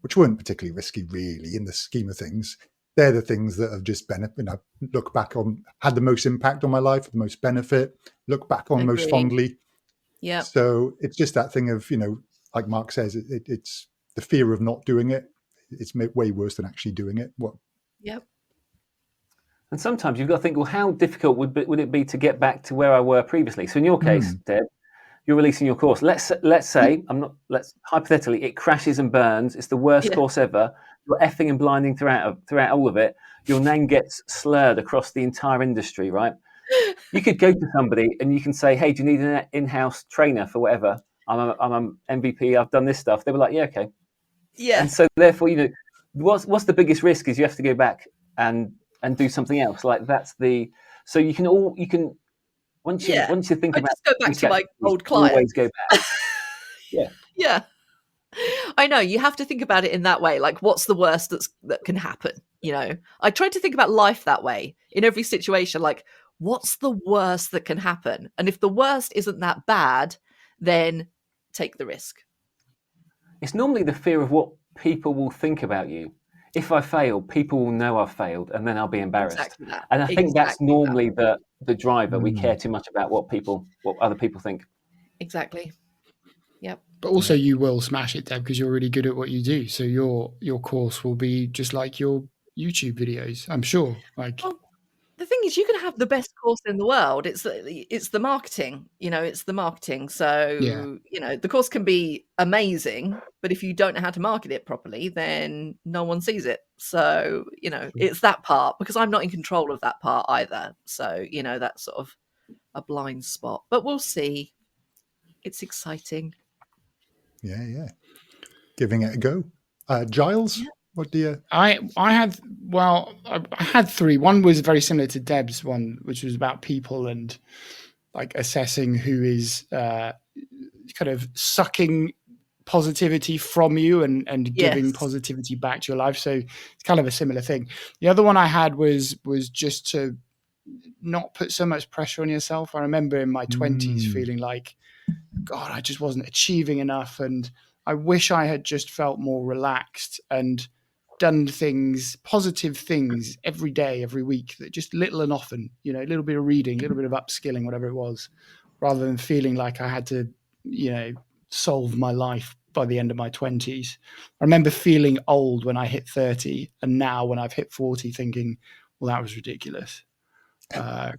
[SPEAKER 3] which weren't particularly risky really in the scheme of things, they're the things that have just look back on, had the most impact on my life, the most benefit, look back on most fondly.
[SPEAKER 6] Yeah.
[SPEAKER 3] So it's just that thing of, like Mark says, it's the fear of not doing it. It's way worse than actually doing it.
[SPEAKER 6] Yep.
[SPEAKER 5] And sometimes you've got to think, well, how difficult would it be to get back to where I were previously? So in your case, Deb, you're releasing your course. Let's say hypothetically it crashes and burns. It's the worst course ever. You're effing and blinding throughout all of it. Your name gets slurred across the entire industry, right? You could go to somebody and you can say, hey, do you need an in-house trainer for whatever? I'm an MVP. I've done this stuff. They were like, yeah, okay.
[SPEAKER 6] Yeah.
[SPEAKER 5] And so therefore, what's the biggest risk is you have to go back and do something else. Like so you can once you think about,
[SPEAKER 6] just go back to my old client.
[SPEAKER 5] Always go back. Yeah.
[SPEAKER 6] Yeah. I know, you have to think about it in that way. Like, what's the worst that can happen? I try to think about life that way in every situation. Like, what's the worst that can happen? And if the worst isn't that bad, then take the risk.
[SPEAKER 5] It's normally the fear of what people will think about you. If I fail, people will know I've failed, and then I'll be embarrassed.
[SPEAKER 6] Exactly that.
[SPEAKER 5] And I think that's normally the driver. We care too much about what other people think.
[SPEAKER 6] Exactly. Yep.
[SPEAKER 4] But also you will smash it, Deb, because you're really good at what you do. So your course will be just like your YouTube videos, I'm sure.
[SPEAKER 6] Well, the thing is, you can have the best course in the world. It's the marketing, it's the marketing. So, the course can be amazing, but if you don't know how to market it properly, then no one sees it. So, it's that part, because I'm not in control of that part either. So, that's sort of a blind spot, but we'll see. It's exciting.
[SPEAKER 3] Yeah. Giving it a go. Giles, what do you...
[SPEAKER 4] I had three. One was very similar to Deb's one, which was about people and like assessing who is kind of sucking positivity from you and giving positivity back to your life. So it's kind of a similar thing. The other one I had was just to not put so much pressure on yourself. I remember in my 20s feeling like, God, I just wasn't achieving enough. And I wish I had just felt more relaxed and done things, positive things every day, every week, that just little and often, a little bit of reading, a little bit of upskilling, whatever it was, rather than feeling like I had to, solve my life by the end of my 20s. I remember feeling old when I hit 30, and now when I've hit 40 thinking, well, that was ridiculous. I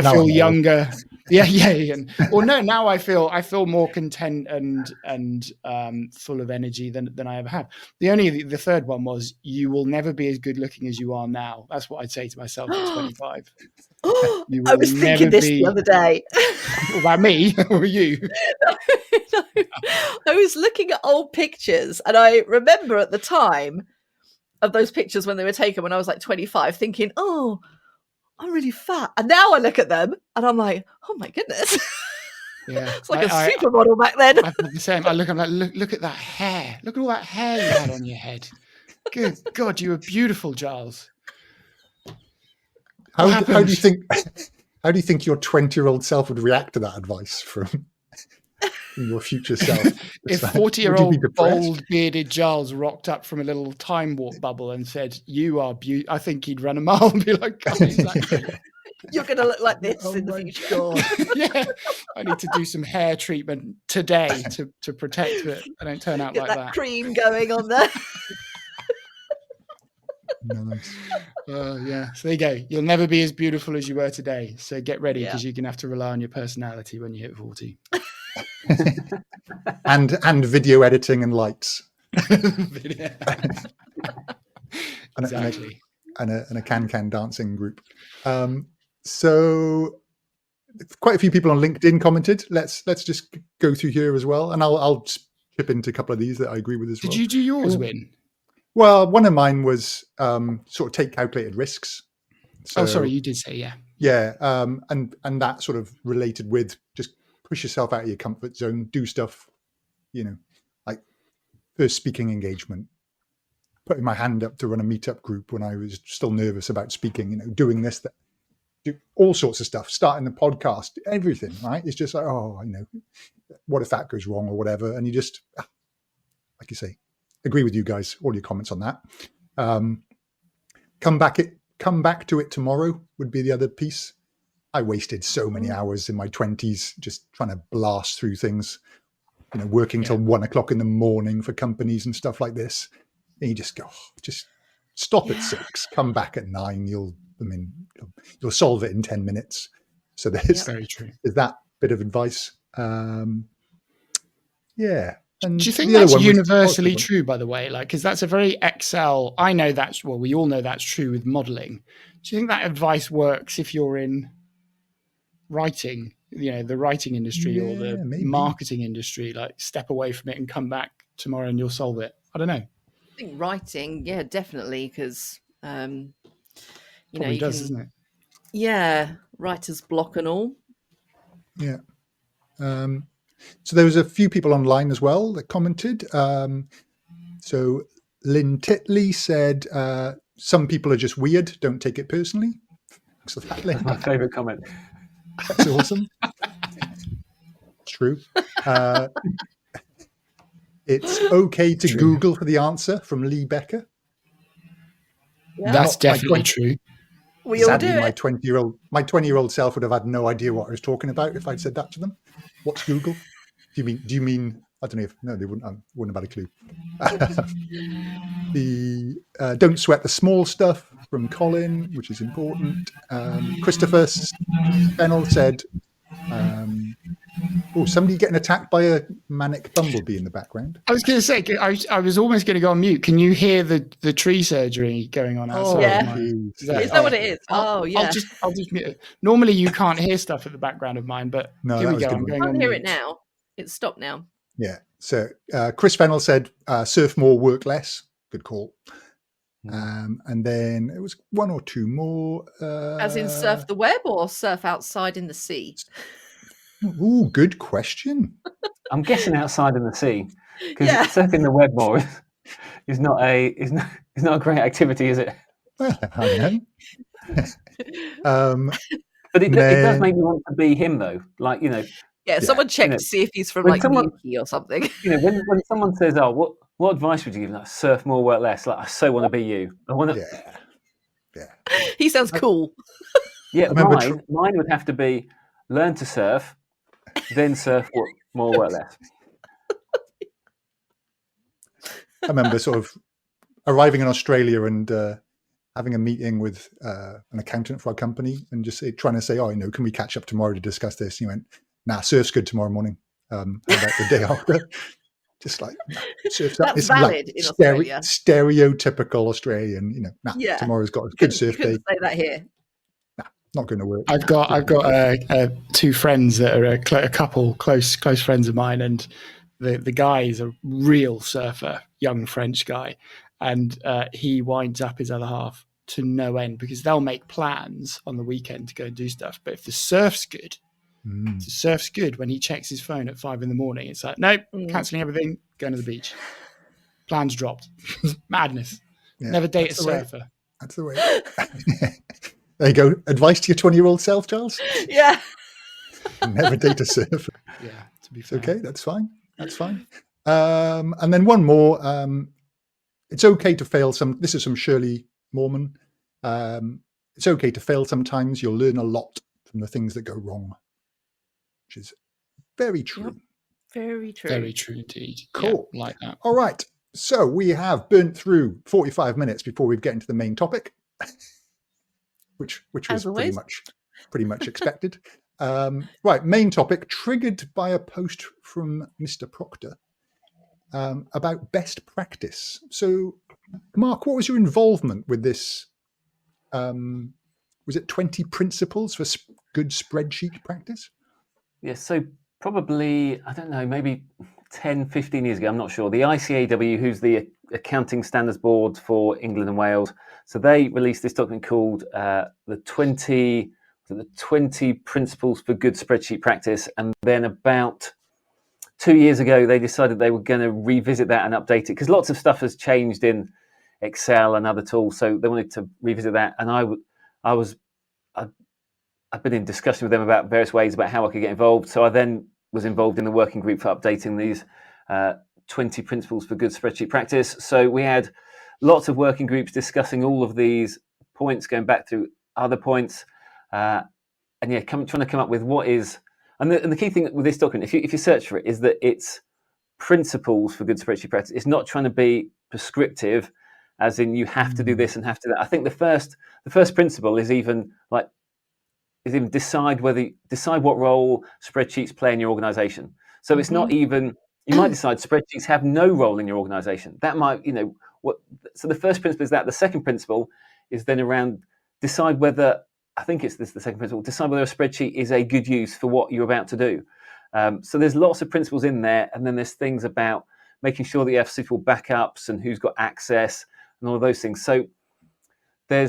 [SPEAKER 4] feel younger. Yeah. Well, no, now I feel more content and full of energy than I ever have. The third one was, you will never be as good looking as you are now. That's what I'd say to myself at 25.
[SPEAKER 6] I was thinking this the other day.
[SPEAKER 4] About me or you?
[SPEAKER 6] No, I was looking at old pictures, and I remember at the time of those pictures when they were taken when I was like 25, thinking, oh, I'm really fat. And now I look at them and I'm like, oh my goodness.
[SPEAKER 4] Yeah.
[SPEAKER 6] It's like a supermodel back then.
[SPEAKER 4] I felt the same. I'm like, look at that hair. Look at all that hair you had on your head. Good God, you were beautiful, Giles.
[SPEAKER 3] How do you think your 20-year-old self would react to that advice from your future self?
[SPEAKER 4] If 40-year-old bald bearded Giles rocked up from a little time warp bubble and said, "You are beautiful," I think he'd run a mile and be like, "God, exactly.
[SPEAKER 6] You're going to look like this in the future."
[SPEAKER 3] God.
[SPEAKER 4] Yeah, I need to do some hair treatment today to protect that I don't turn out
[SPEAKER 6] Get
[SPEAKER 4] like
[SPEAKER 6] that cream going on there.
[SPEAKER 3] Nice.
[SPEAKER 4] Yeah, so there you go. You'll never be as beautiful as you were today. So get ready, because you're going to have to rely on your personality when you hit 40.
[SPEAKER 3] and video editing and lights.
[SPEAKER 4] Exactly.
[SPEAKER 3] And a can dancing group. So quite a few people on LinkedIn commented. Let's just go through here as well, and I'll chip into a couple of these that I agree with as well.
[SPEAKER 4] Did you do yours, Win?
[SPEAKER 3] Well, one of mine was sort of take calculated risks. So,
[SPEAKER 4] sorry, you did say, yeah.
[SPEAKER 3] Yeah, and that sort of related with just push yourself out of your comfort zone, do stuff, like first speaking engagement, putting my hand up to run a meetup group when I was still nervous about speaking, doing this, that, do all sorts of stuff, starting the podcast, everything, right? It's just like, what if that goes wrong or whatever? And you just, like you say, agree with you guys, all your comments on that. Come back to it tomorrow would be the other piece. I wasted so many hours in my 20s just trying to blast through things, working till 1 o'clock in the morning for companies and stuff like this. And you just go, just stop at 6, come back at 9. You'll solve it in 10 minutes. So there's
[SPEAKER 4] very true.
[SPEAKER 3] There's that bit of advice. Yeah. And
[SPEAKER 4] do you think that's universally true, by the way? Because that's a very Excel. I know we all know that's true with modeling. Do you think that advice works if you're in writing, the writing industry or the marketing industry? Like, step away from it and come back tomorrow and you'll solve it. I don't know.
[SPEAKER 6] I think writing, yeah, definitely, because
[SPEAKER 4] doesn't it?
[SPEAKER 6] Yeah, writer's block and all.
[SPEAKER 3] Yeah. So there was a few people online as well that commented. So Lynn Titley said, some people are just weird. Don't take it personally. Thanks for that, Lynn.
[SPEAKER 5] My favourite comment.
[SPEAKER 3] That's awesome. True. It's okay to Google for the answer from Lee Becker.
[SPEAKER 6] Yeah.
[SPEAKER 4] That's definitely true.
[SPEAKER 6] We all do it.
[SPEAKER 3] My 20-year-old self would have had no idea what I was talking about if I'd said that to them. What's Google? Do you mean? I don't know if they wouldn't have had a clue. The don't sweat the small stuff from Colin, which is important. Christopher Fennell said, somebody getting attacked by a manic bumblebee in the background.
[SPEAKER 4] I was going to say, I was almost going to go on mute. Can you hear the tree surgery going on outside?
[SPEAKER 6] Yeah. Is that what it is? Yeah.
[SPEAKER 4] I'll just mute it. Normally you can't hear stuff at the background of mine, but here we go. I'm going on
[SPEAKER 6] I can't hear
[SPEAKER 4] mute.
[SPEAKER 6] it now. It's stopped now.
[SPEAKER 3] Yeah. So Chris Fennell said, surf more, work less. Good call. And then it was one or two more.
[SPEAKER 6] As in surf the web or surf outside in the sea?
[SPEAKER 3] Ooh, good question.
[SPEAKER 5] I'm guessing outside in the sea, because surfing the web more is not a great activity, is it?
[SPEAKER 3] Well, I don't know.
[SPEAKER 5] But it does
[SPEAKER 3] then-
[SPEAKER 5] make me want to be him, though. Like,
[SPEAKER 6] Yeah, someone check to see if he's from
[SPEAKER 5] when
[SPEAKER 6] like
[SPEAKER 5] someone-
[SPEAKER 6] Newquay or something.
[SPEAKER 5] When someone says, "Oh, what advice would you give?" Like, surf more, work less. Like, I so want to be you. I want to.
[SPEAKER 3] Yeah.
[SPEAKER 6] He sounds cool.
[SPEAKER 5] Yeah,
[SPEAKER 3] remember
[SPEAKER 5] mine would have to be learn to surf, then surf more, work less.
[SPEAKER 3] I remember sort of arriving in Australia and having a meeting with an accountant for our company and just trying to say, can we catch up tomorrow to discuss this? And he went, nah, surf's good tomorrow morning. How about the day after? Just like, nah, surf's up.
[SPEAKER 6] That's
[SPEAKER 3] It's
[SPEAKER 6] valid
[SPEAKER 3] like
[SPEAKER 6] in Australia.
[SPEAKER 3] stereotypical Australian,
[SPEAKER 6] Yeah.
[SPEAKER 3] tomorrow's got a
[SPEAKER 6] You
[SPEAKER 3] good surf
[SPEAKER 6] couldn't
[SPEAKER 3] day.
[SPEAKER 6] say that here.
[SPEAKER 3] Not going to work.
[SPEAKER 4] I've got two friends that are a couple close friends of mine, and the guy is a real surfer, young French guy, and he winds up his other half to no end because they'll make plans on the weekend to go and do stuff. But if the surf's good, when he checks his phone at 5 a.m, it's like, nope, cancelling everything, going to the beach. Plans dropped. Madness.
[SPEAKER 3] Yeah,
[SPEAKER 4] Never date a
[SPEAKER 3] that's the way.
[SPEAKER 4] surfer.
[SPEAKER 3] That's the way. There you go. Advice to your 20-year-old self, Giles.
[SPEAKER 6] Yeah.
[SPEAKER 3] Never date a surfer.
[SPEAKER 4] Yeah, to be fair.
[SPEAKER 3] Okay, that's fine. That's fine. And then one more. It's okay to fail This is from Shirley Morman. It's okay to fail sometimes. You'll learn a lot from the things that go wrong, which is very true.
[SPEAKER 6] Yep. Very true.
[SPEAKER 4] Very true indeed.
[SPEAKER 3] Cool.
[SPEAKER 4] Yeah, like that.
[SPEAKER 3] All right. So we have burnt through 45 minutes before we get into the main topic, which was
[SPEAKER 6] As always.
[SPEAKER 3] pretty much expected. Right. Main topic, triggered by a post from Mr. Proctor about best practice. So, Mark, what was your involvement with this? Was it 20 principles for good spreadsheet practice?
[SPEAKER 5] Yeah, so probably, I don't know, maybe 10, 15 years ago, I'm not sure. The ICAW, who's the Accounting Standards Board for England and Wales, so they released this document called the 20 Principles for Good Spreadsheet Practice. And then about 2 years ago, they decided they were going to revisit that and update it because lots of stuff has changed in Excel and other tools. So they wanted to revisit that. And I've been in discussion with them about various ways about how I could get involved. So I then was involved in the working group for updating these 20 principles for good spreadsheet practice. So we had lots of working groups discussing all of these points, going back through other points, trying to come up with what is. And the key thing with this document, if you search for it, is that it's principles for good spreadsheet practice. It's not trying to be prescriptive, as in you have to do this and have to do that. I think the first principle is even decide what role spreadsheets play in your organization. So it's not even, you might decide spreadsheets have no role in your organization. That might, so the first principle is that. The second principle is then around decide whether, I think it's this, the second principle, decide whether a spreadsheet is a good use for what you're about to do. So there's lots of principles in there. And then there's things about making sure that you have suitable backups and who's got access and all of those things. So I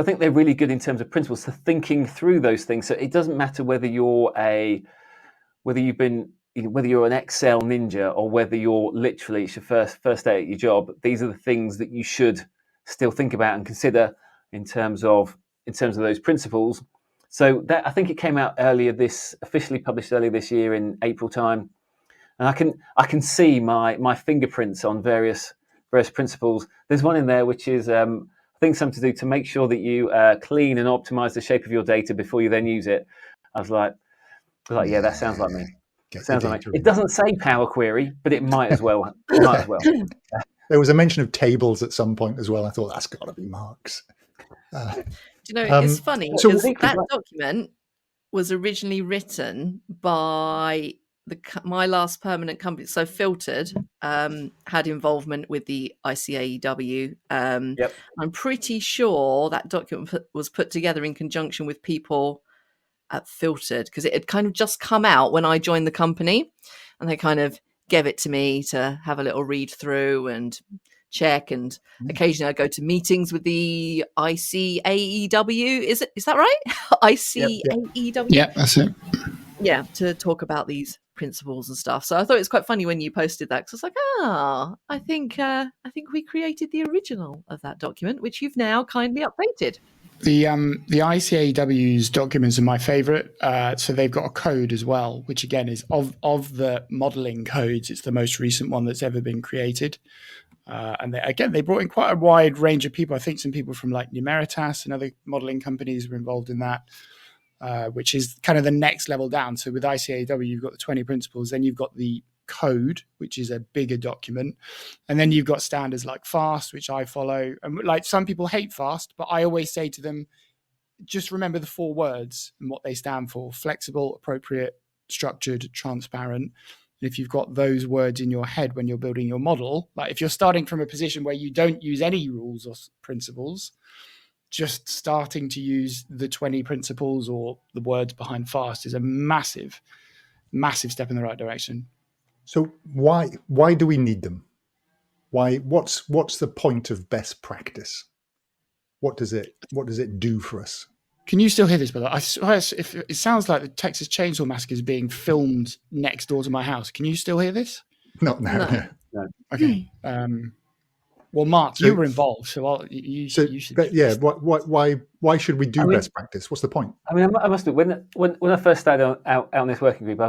[SPEAKER 5] think they're really good in terms of principles for thinking through those things. So it doesn't matter whether you're an Excel ninja or whether you're literally, it's your first day at your job. These are the things that you should still think about and consider in terms of those principles. So that, I think it came out officially published earlier this year in April time. And I can see my fingerprints on various principles. There's one in there which is I think something to do to make sure that you clean and optimize the shape of your data before you then use it. I was like, yeah, that sounds like me. It doesn't say Power Query, but it might as well.
[SPEAKER 3] There was a mention of tables at some point as well. I thought that's got to be Mark's.
[SPEAKER 6] Do you know, it's funny because that document was originally written by my last permanent company. So Filtered had involvement with the ICAEW.
[SPEAKER 5] Yep.
[SPEAKER 6] I'm pretty sure that document was put together in conjunction with people at Filtered because it had kind of just come out when I joined the company, and they kind of gave it to me to have a little read through and check. And occasionally I go to meetings with the ICAEW. Is that right? ICAEW.
[SPEAKER 4] Yeah, that's it.
[SPEAKER 6] Yeah, to talk about these principles and stuff. So I thought it was quite funny when you posted that, because I was like, I think we created the original of that document, which you've now kindly updated.
[SPEAKER 4] The ICAW's documents are my favorite. So they've got a code as well, which again is of the modeling codes, it's the most recent one that's ever been created. And they brought in quite a wide range of people. I think some people from like Numeritas and other modeling companies were involved in that, which is kind of the next level down. So with ICAW, you've got the 20 principles, then you've got the code, which is a bigger document, and then you've got standards like FAST, which I follow. And like some people hate FAST, but I always say to them, just remember the 4 words and what they stand for: flexible, appropriate, structured, transparent. And if you've got those words in your head when you're building your model, like if you're starting from a position where you don't use any rules or principles, just starting to use the 20 principles or the words behind FAST is a massive, massive step in the right direction.
[SPEAKER 3] So why do we need them? What's the point of best practice? What does it do for us?
[SPEAKER 4] Can you still hear this, brother? I swear, if it sounds like the Texas Chainsaw Massacre is being filmed next door to my house. Can you still hear this?
[SPEAKER 3] No.
[SPEAKER 4] Okay. Well, Mark, you were involved, so you should.
[SPEAKER 3] But yeah, why should we do best practice? What's the point?
[SPEAKER 5] I mean, I must have, when I first started out on this working group,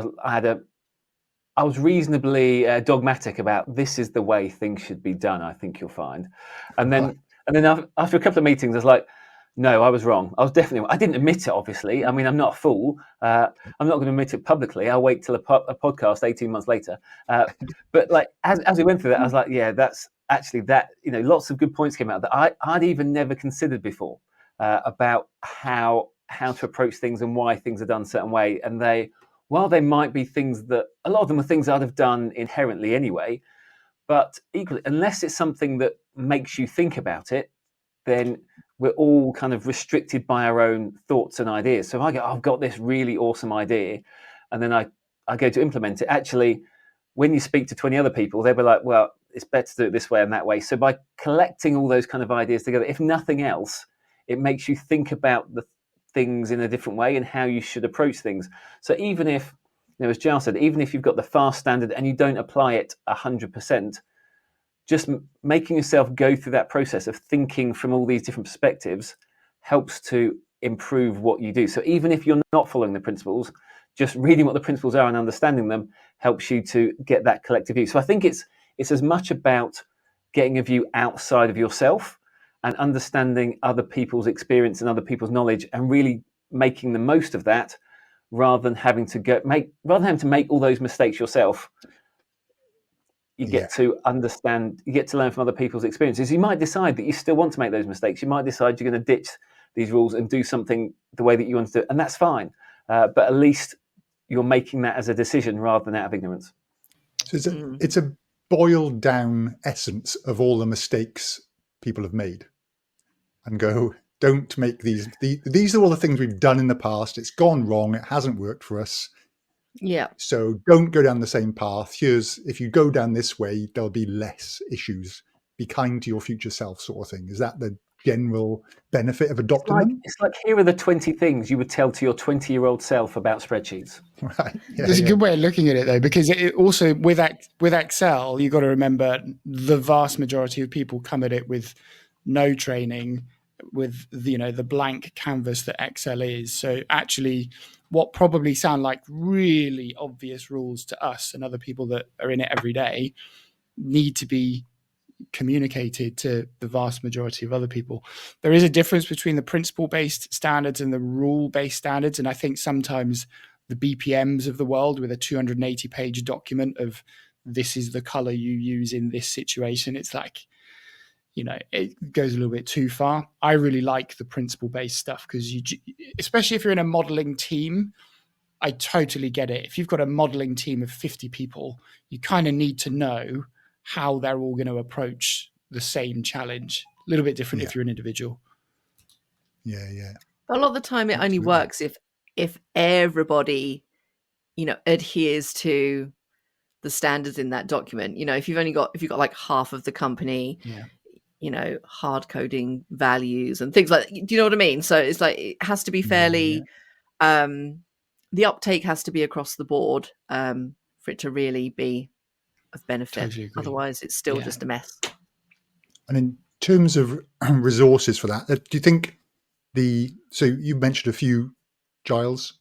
[SPEAKER 5] I was reasonably dogmatic about this is the way things should be done. I think you'll find, and then after a couple of meetings, I was like, no, I was wrong. I didn't admit it, obviously. I mean, I'm not a fool. I'm not going to admit it publicly. I'll wait till a podcast 18 months later. But like as we went through that, I was like, yeah, that's actually that. Lots of good points came out that I'd even never considered before about how to approach things and why things are done a certain way. And while they might be things that a lot of them are things I'd have done inherently anyway, but equally, unless it's something that makes you think about it, then we're all kind of restricted by our own thoughts and ideas. So if I go, I've got this really awesome idea, and then I go to implement it, actually, when you speak to 20 other people, they'll be like, well, it's better to do it this way and that way. So by collecting all those kind of ideas together, if nothing else, it makes you think about the things in a different way and how you should approach things. So even if, as Giles said, even if you've got the FAST standard and you don't apply it 100%, just making yourself go through that process of thinking from all these different perspectives helps to improve what you do. So even if you're not following the principles, just reading what the principles are and understanding them helps you to get that collective view. So I think it's as much about getting a view outside of yourself and understanding other people's experience and other people's knowledge and really making the most of that, rather than having to make all those mistakes yourself. You get to understand, you get to learn from other people's experiences. You might decide that you still want to make those mistakes. You might decide you're going to ditch these rules and do something the way that you want to do it, and that's fine. But at least you're making that as a decision rather than out of ignorance.
[SPEAKER 3] So it's a boiled down essence of all the mistakes people have made, and go, don't make these. These are all the things we've done in the past. It's gone wrong. It hasn't worked for us.
[SPEAKER 6] Yeah.
[SPEAKER 3] So don't go down the same path. If you go down this way, there'll be less issues. Be kind to your future self, sort of thing. Is that the general benefit of adopting them?
[SPEAKER 5] It's like, here are the 20 things you would tell to your 20-year-old self about spreadsheets.
[SPEAKER 3] Right. Yeah,
[SPEAKER 4] There's a good way of looking at it, though, because it also with Excel, you've got to remember the vast majority of people come at it with no training, with the blank canvas that Excel is. So actually, what probably sound like really obvious rules to us and other people that are in it every day need to be communicated to the vast majority of other people. There is a difference between the principle-based standards and the rule-based standards, and I think sometimes the BPMs of the world with a 280-page document of this is the color you use in this situation, it's like, it goes a little bit too far. I really like the principle-based stuff because especially if you're in a modeling team, I totally get it. If you've got a modeling team of 50 people, you kind of need to know how they're all going to approach the same challenge. A little bit different if you're an individual.
[SPEAKER 3] Yeah.
[SPEAKER 6] But a lot of the time, it only works if everybody, adheres to the standards in that document. If you've got like half of the company. Yeah. Hard coding values and things like that. Do you know what I mean? So it's like, it has to be fairly, the uptake has to be across the board. for it to really be of benefit.
[SPEAKER 4] Totally agree.
[SPEAKER 6] Otherwise, it's still just a mess.
[SPEAKER 3] And in terms of resources for that, do you think so you mentioned a few, Giles.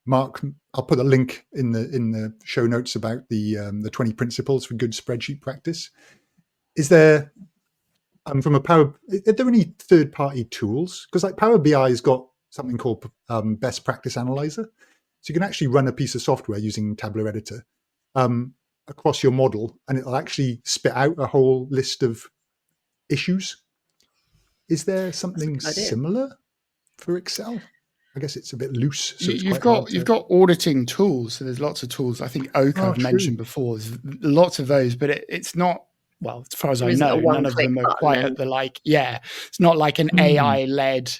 [SPEAKER 3] Mark, I'll put a link in the show notes about the 20 principles for good spreadsheet practice. Is there, from are there any third-party tools? Because like Power BI has got something called Best Practice Analyzer. So you can actually run a piece of software using Tabular Editor across your model, and it'll actually spit out a whole list of issues. Is there something similar for Excel? I guess it's a bit loose. So you've
[SPEAKER 4] got auditing tools. So there's lots of tools. I think Oak I've mentioned before. There's lots of those, but it's not. Well, as far as I know, none of them are quite at the it's not like an AI-led,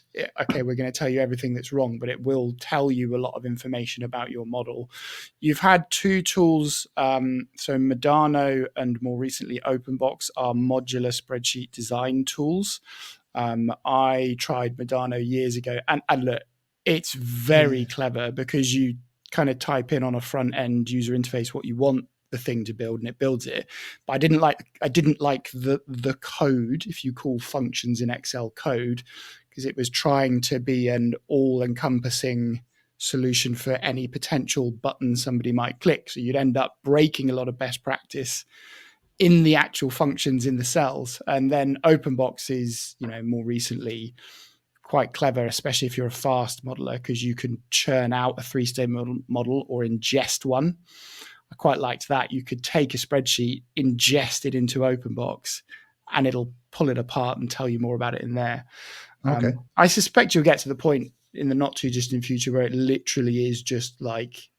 [SPEAKER 4] okay, we're going to tell you everything that's wrong, but it will tell you a lot of information about your model. You've had two tools, so Medano and more recently OpenBox are modular spreadsheet design tools. I tried Medano years ago, and look, it's very clever because you kind of type in on a front-end user interface what you want the thing to build, and it builds it. But I didn't like the code, if you call functions in Excel code, because it was trying to be an all-encompassing solution for any potential button somebody might click. So you'd end up breaking a lot of best practice in the actual functions in the cells. And then OpenBox is, more recently quite clever, especially if you're a fast modeler, because you can churn out a 3-stage model or ingest one. I quite liked that. You could take a spreadsheet, ingest it into OpenBox, and it'll pull it apart and tell you more about it in there.
[SPEAKER 3] Okay.
[SPEAKER 4] I suspect you'll get to the point in the not too distant future where it literally is just like,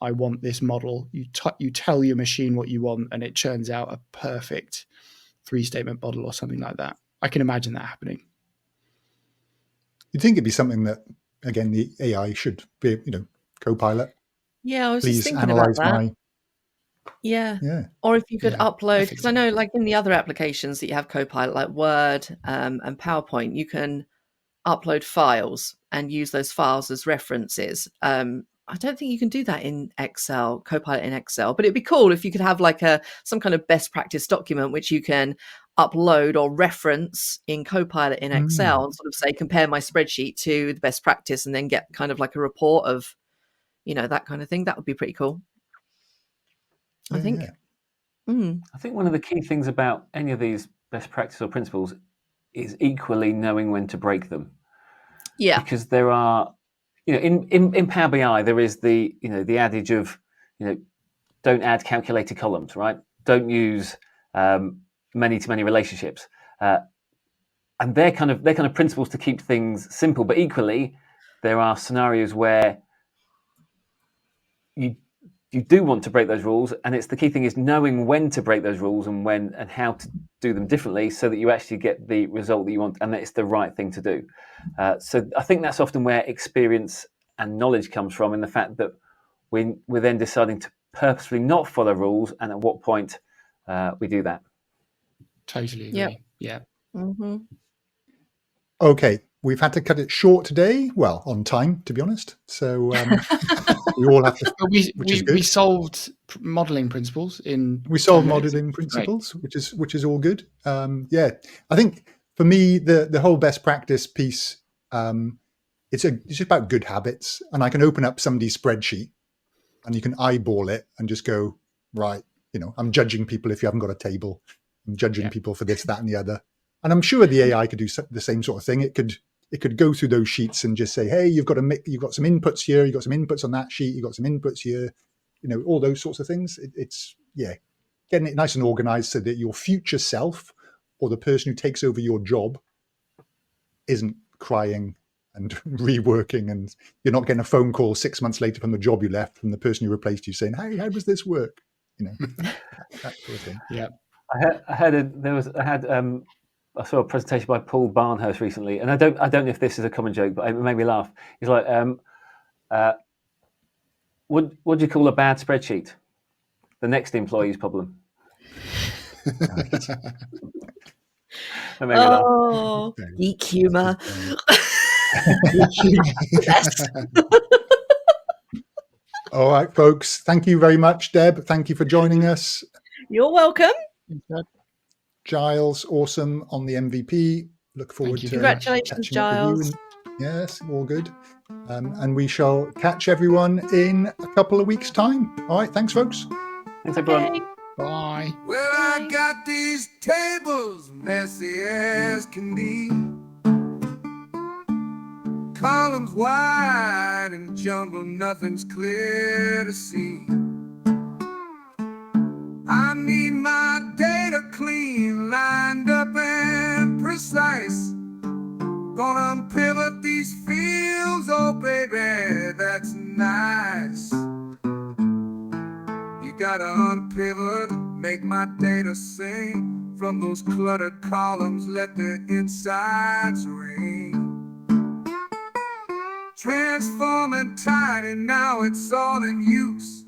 [SPEAKER 4] I want this model. You tell your machine what you want, and it churns out a perfect 3-statement model or something like that. I can imagine that happening.
[SPEAKER 3] You'd think it'd be something that, again, the AI should be, Copilot.
[SPEAKER 6] Yeah, I was
[SPEAKER 3] Please
[SPEAKER 6] just thinking
[SPEAKER 3] analyze
[SPEAKER 6] about that.
[SPEAKER 3] my.
[SPEAKER 6] Yeah.
[SPEAKER 3] Yeah.
[SPEAKER 6] Or if you could upload, because I know like in the other applications that you have Copilot, like Word and PowerPoint, you can upload files and use those files as references. I don't think you can do that in Excel, Copilot in Excel, but it'd be cool if you could have like some kind of best practice document which you can upload or reference in Copilot in Excel and sort of say, compare my spreadsheet to the best practice, and then get kind of like a report of, that kind of thing. That would be pretty cool. I think.
[SPEAKER 3] Yeah.
[SPEAKER 5] I think one of the key things about any of these best practice or principles is equally knowing when to break them.
[SPEAKER 6] Yeah.
[SPEAKER 5] Because there are, in Power BI, there is the adage of, don't add calculated columns, right? Don't use many-to-many relationships. And they're kind of principles to keep things simple. But equally, there are scenarios where you do want to break those rules, and it's the key thing is knowing when to break those rules and when and how to do them differently so that you actually get the result that you want and that it's the right thing to do. So I think that's often where experience and knowledge comes from, in the fact that we're then deciding to purposefully not follow rules, and at what point we do that.
[SPEAKER 4] Totally agree. Yeah.
[SPEAKER 6] Mm-hmm.
[SPEAKER 3] Okay, we've had to cut it short today. Well, on time, to be honest. So we all have to.
[SPEAKER 4] We solved modeling principles in.
[SPEAKER 3] We solved modeling principles, which is all good. I think for me the whole best practice piece, it's just about good habits, and I can open up somebody's spreadsheet, and you can eyeball it and just go, right. I'm judging people if you haven't got a table. I'm judging people for this, that, and the other. And I'm sure the AI could do the same sort of thing. It could go through those sheets and just say, hey, you've got some inputs here, you've got some inputs on that sheet, you've got some inputs here, all those sorts of things. It's getting it nice and organized so that your future self or the person who takes over your job isn't crying and reworking, and you're not getting a phone call 6 months later from the job you left from the person who replaced you saying, hey, how does this work? That sort of thing.
[SPEAKER 4] Yeah.
[SPEAKER 5] I saw a presentation by Paul Barnhurst recently, and I don't know if this is a common joke, but it made me laugh. He's like, what do you call a bad spreadsheet? The next employee's problem.
[SPEAKER 6] Oh, geek humor.
[SPEAKER 3] Yes. All right, folks. Thank you very much, Deb. Thank you for joining us.
[SPEAKER 6] You're welcome.
[SPEAKER 3] Giles, awesome on the MVP. Look forward to
[SPEAKER 6] Congratulations,
[SPEAKER 3] catching up with you.
[SPEAKER 6] Giles.
[SPEAKER 3] Yes, all good. And we shall catch everyone in a couple of weeks' time. All right, thanks, folks.
[SPEAKER 5] Thanks, everyone.
[SPEAKER 4] Bye.
[SPEAKER 1] Well, I got these tables messy as can be. Columns wide and jumbled, nothing's clear to see. I need my data clean, lined up and precise. Gonna unpivot these fields, oh baby, that's nice. You gotta unpivot, make my data sing. From those cluttered columns, let the insides ring. Transforming tiny, now it's all in use.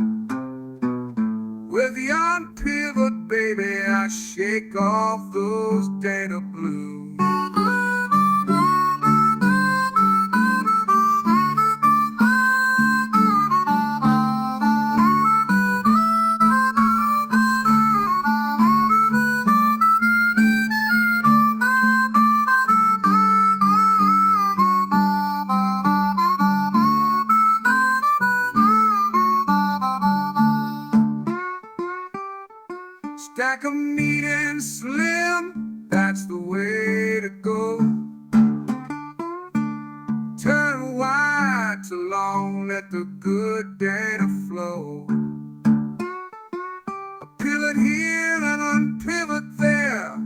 [SPEAKER 1] With the Unpivot, baby, I shake off those data blues. Stack 'em neat and slim, that's the way to go. Turn wide to long, let the good data flow. A pivot here and unpivot there.